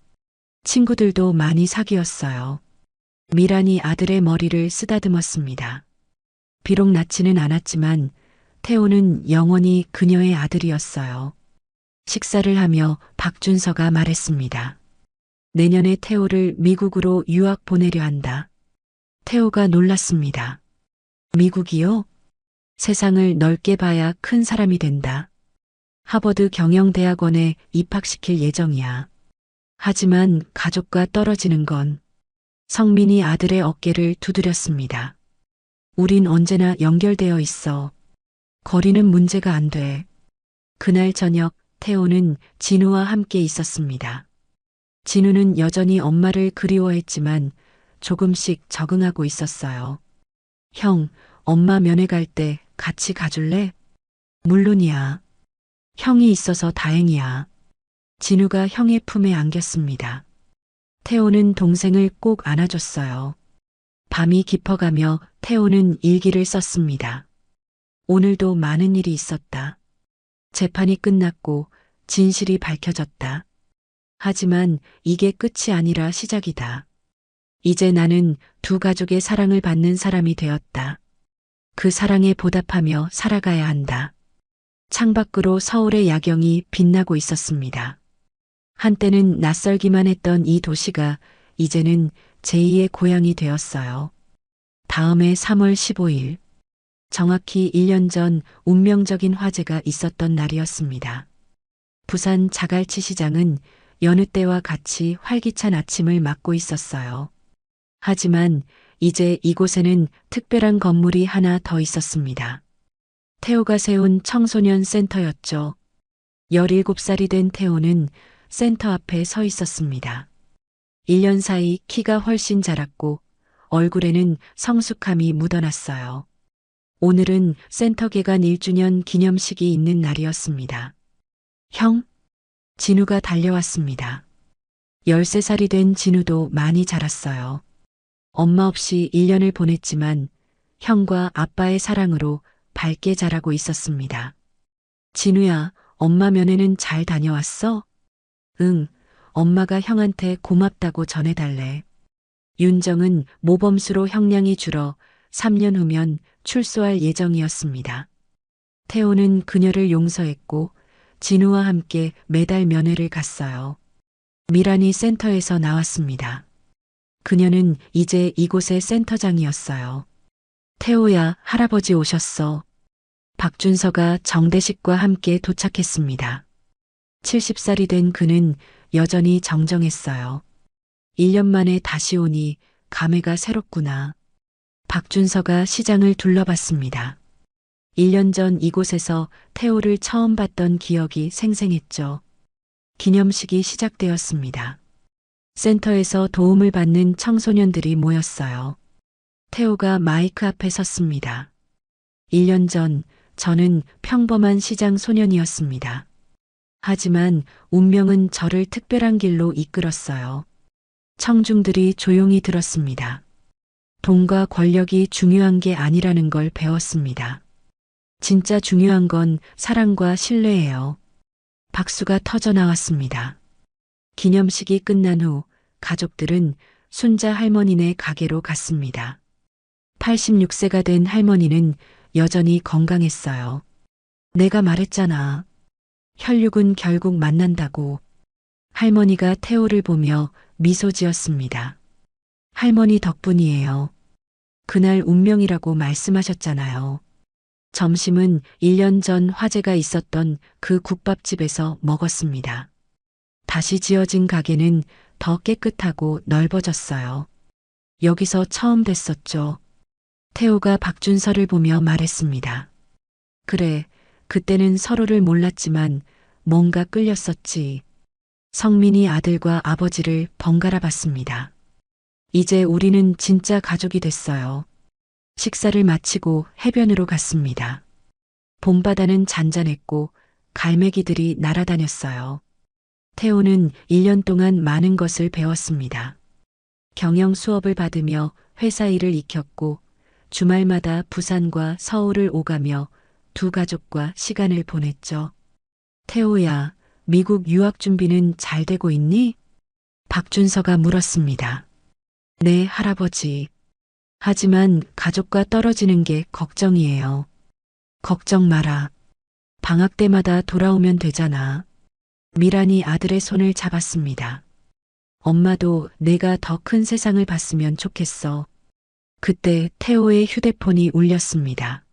친구들도 많이 사귀었어요. 미란이 아들의 머리를 쓰다듬었습니다. 비록 낳지는 않았지만 태호는 영원히 그녀의 아들이었어요. 식사를 하며 박준서가 말했습니다. 내년에 태호를 미국으로 유학 보내려 한다. 태호가 놀랐습니다. 미국이요? 세상을 넓게 봐야 큰 사람이 된다. 하버드 경영대학원에 입학시킬 예정이야. 하지만 가족과 떨어지는 건. 성민이 아들의 어깨를 두드렸습니다. 우린 언제나 연결되어 있어. 거리는 문제가 안 돼. 그날 저녁 태호는 진우와 함께 있었습니다. 진우는 여전히 엄마를 그리워했지만 조금씩 적응하고 있었어요. 형, 엄마 면회 갈 때 같이 가줄래? 물론이야. 형이 있어서 다행이야. 진우가 형의 품에 안겼습니다. 태호는 동생을 꼭 안아줬어요. 밤이 깊어가며 태호는 일기를 썼습니다. 오늘도 많은 일이 있었다. 재판이 끝났고 진실이 밝혀졌다. 하지만 이게 끝이 아니라 시작이다. 이제 나는 두 가족의 사랑을 받는 사람이 되었다. 그 사랑에 보답하며 살아가야 한다. 창밖으로 서울의 야경이 빛나고 있었습니다. 한때는 낯설기만 했던 이 도시가 이제는 제2의 고향이 되었어요. 다음해 3월 15일. 정확히 1년 전 운명적인 화재가 있었던 날이었습니다. 부산 자갈치 시장은 여느 때와 같이 활기찬 아침을 맞고 있었어요. 하지만 이제 이곳에는 특별한 건물이 하나 더 있었습니다. 태호가 세운 청소년 센터였죠. 17살이 된 태호는 센터 앞에 서 있었습니다. 1년 사이 키가 훨씬 자랐고 얼굴에는 성숙함이 묻어났어요. 오늘은 센터 개관 1주년 기념식이 있는 날이었습니다. 형? 진우가 달려왔습니다. 13살이 된 진우도 많이 자랐어요. 엄마 없이 1년을 보냈지만 형과 아빠의 사랑으로 밝게 자라고 있었습니다. 진우야, 엄마 면회는 잘 다녀왔어? 응, 엄마가 형한테 고맙다고 전해달래. 윤정은 모범수로 형량이 줄어 3년 후면 출소할 예정이었습니다. 태호는 그녀를 용서했고 진우와 함께 매달 면회를 갔어요. 미란이 센터에서 나왔습니다. 그녀는 이제 이곳의 센터장이었어요. 태호야, 할아버지 오셨어. 박준서가 정대식과 함께 도착했습니다. 70살이 된 그는 여전히 정정했어요. 1년 만에 다시 오니 감회가 새롭구나. 박준서가 시장을 둘러봤습니다. 1년 전 이곳에서 태호를 처음 봤던 기억이 생생했죠. 기념식이 시작되었습니다. 센터에서 도움을 받는 청소년들이 모였어요. 태호가 마이크 앞에 섰습니다. 1년 전 저는 평범한 시장 소년이었습니다. 하지만 운명은 저를 특별한 길로 이끌었어요. 청중들이 조용히 들었습니다. 돈과 권력이 중요한 게 아니라는 걸 배웠습니다. 진짜 중요한 건 사랑과 신뢰예요. 박수가 터져 나왔습니다. 기념식이 끝난 후 가족들은 순자 할머니네 가게로 갔습니다. 86세가 된 할머니는 여전히 건강했어요. 내가 말했잖아. 혈육은 결국 만난다고. 할머니가 태호를 보며 미소 지었습니다. 할머니 덕분이에요. 그날 운명이라고 말씀하셨잖아요. 점심은 1년 전 화재가 있었던 그 국밥집에서 먹었습니다. 다시 지어진 가게는 더 깨끗하고 넓어졌어요. 여기서 처음 뵀었죠. 태호가 박준서를 보며 말했습니다. 그래, 그때는 서로를 몰랐지만 뭔가 끌렸었지. 성민이 아들과 아버지를 번갈아 봤습니다. 이제 우리는 진짜 가족이 됐어요. 식사를 마치고 해변으로 갔습니다. 봄바다는 잔잔했고 갈매기들이 날아다녔어요. 태호는 1년 동안 많은 것을 배웠습니다. 경영 수업을 받으며 회사 일을 익혔고 주말마다 부산과 서울을 오가며 두 가족과 시간을 보냈죠. 태호야, 미국 유학 준비는 잘 되고 있니? 박준서가 물었습니다. 네, 할아버지. 하지만 가족과 떨어지는 게 걱정이에요. 걱정 마라. 방학 때마다 돌아오면 되잖아. 미란이 아들의 손을 잡았습니다. 엄마도 내가 더 큰 세상을 봤으면 좋겠어. 그때 태호의 휴대폰이 울렸습니다.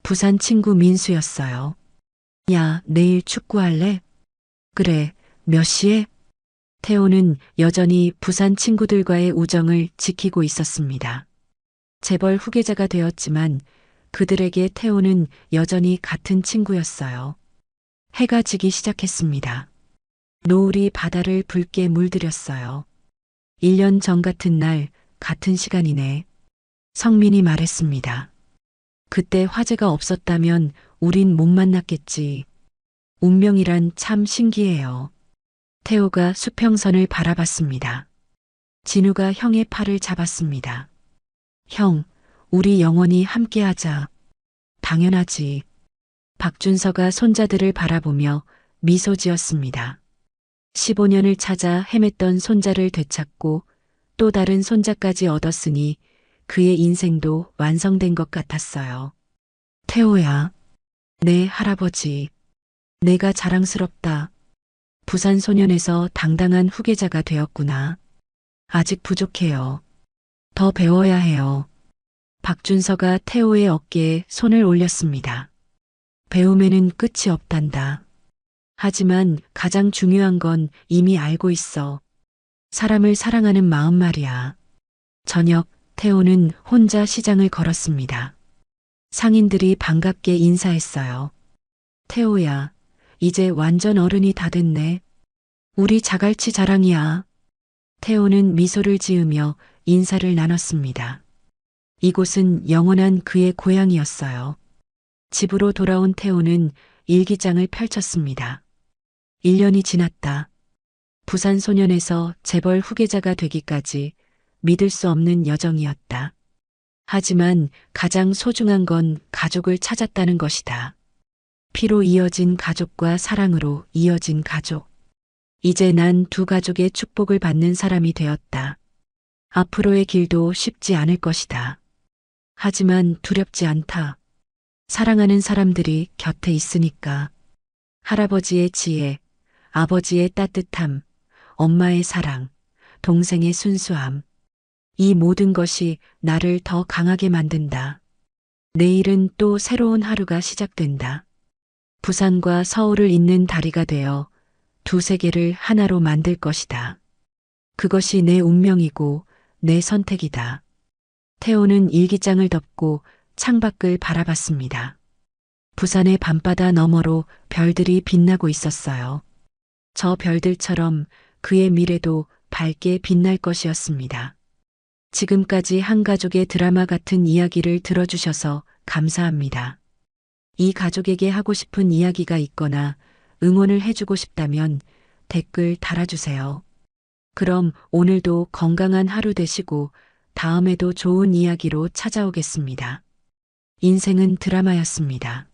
부산 친구 민수였어요. 야, 내일 축구할래? 그래, 몇 시에? 태호는 여전히 부산 친구들과의 우정을 지키고 있었습니다. 재벌 후계자가 되었지만 그들에게 태호는 여전히 같은 친구였어요. 해가 지기 시작했습니다. 노을이 바다를 붉게 물들였어요. 1년 전 같은 날, 같은 시간이네. 성민이 말했습니다. 그때 화재가 없었다면 우린 못 만났겠지. 운명이란 참 신기해요. 태호가 수평선을 바라봤습니다. 진우가 형의 팔을 잡았습니다. 형, 우리 영원히 함께하자. 당연하지. 박준서가 손자들을 바라보며 미소 지었습니다. 15년을 찾아 헤맸던 손자를 되찾고 또 다른 손자까지 얻었으니 그의 인생도 완성된 것 같았어요. 태호야. 네, 할아버지. 내가 자랑스럽다. 부산 소년에서 당당한 후계자가 되었구나. 아직 부족해요. 더 배워야 해요. 박준서가 태호의 어깨에 손을 올렸습니다. 배움에는 끝이 없단다. 하지만 가장 중요한 건 이미 알고 있어. 사람을 사랑하는 마음 말이야. 저녁, 태호는 혼자 시장을 걸었습니다. 상인들이 반갑게 인사했어요. 태호야, 이제 완전 어른이 다 됐네. 우리 자갈치 자랑이야. 태호는 미소를 지으며 인사를 나눴습니다. 이곳은 영원한 그의 고향이었어요. 집으로 돌아온 태호는 일기장을 펼쳤습니다. 1년이 지났다. 부산 소년에서 재벌 후계자가 되기까지 믿을 수 없는 여정이었다. 하지만 가장 소중한 건 가족을 찾았다는 것이다. 피로 이어진 가족과 사랑으로 이어진 가족. 이제 난 두 가족의 축복을 받는 사람이 되었다. 앞으로의 길도 쉽지 않을 것이다. 하지만 두렵지 않다. 사랑하는 사람들이 곁에 있으니까. 할아버지의 지혜, 아버지의 따뜻함, 엄마의 사랑, 동생의 순수함. 이 모든 것이 나를 더 강하게 만든다. 내일은 또 새로운 하루가 시작된다. 부산과 서울을 잇는 다리가 되어 두 세계를 하나로 만들 것이다. 그것이 내 운명이고 내 선택이다. 태호는 일기장을 덮고 창밖을 바라봤습니다. 부산의 밤바다 너머로 별들이 빛나고 있었어요. 저 별들처럼 그의 미래도 밝게 빛날 것이었습니다. 지금까지 한 가족의 드라마 같은 이야기를 들어주셔서 감사합니다. 이 가족에게 하고 싶은 이야기가 있거나 응원을 해주고 싶다면 댓글 달아주세요. 그럼 오늘도 건강한 하루 되시고 다음에도 좋은 이야기로 찾아오겠습니다. 인생은 드라마였습니다.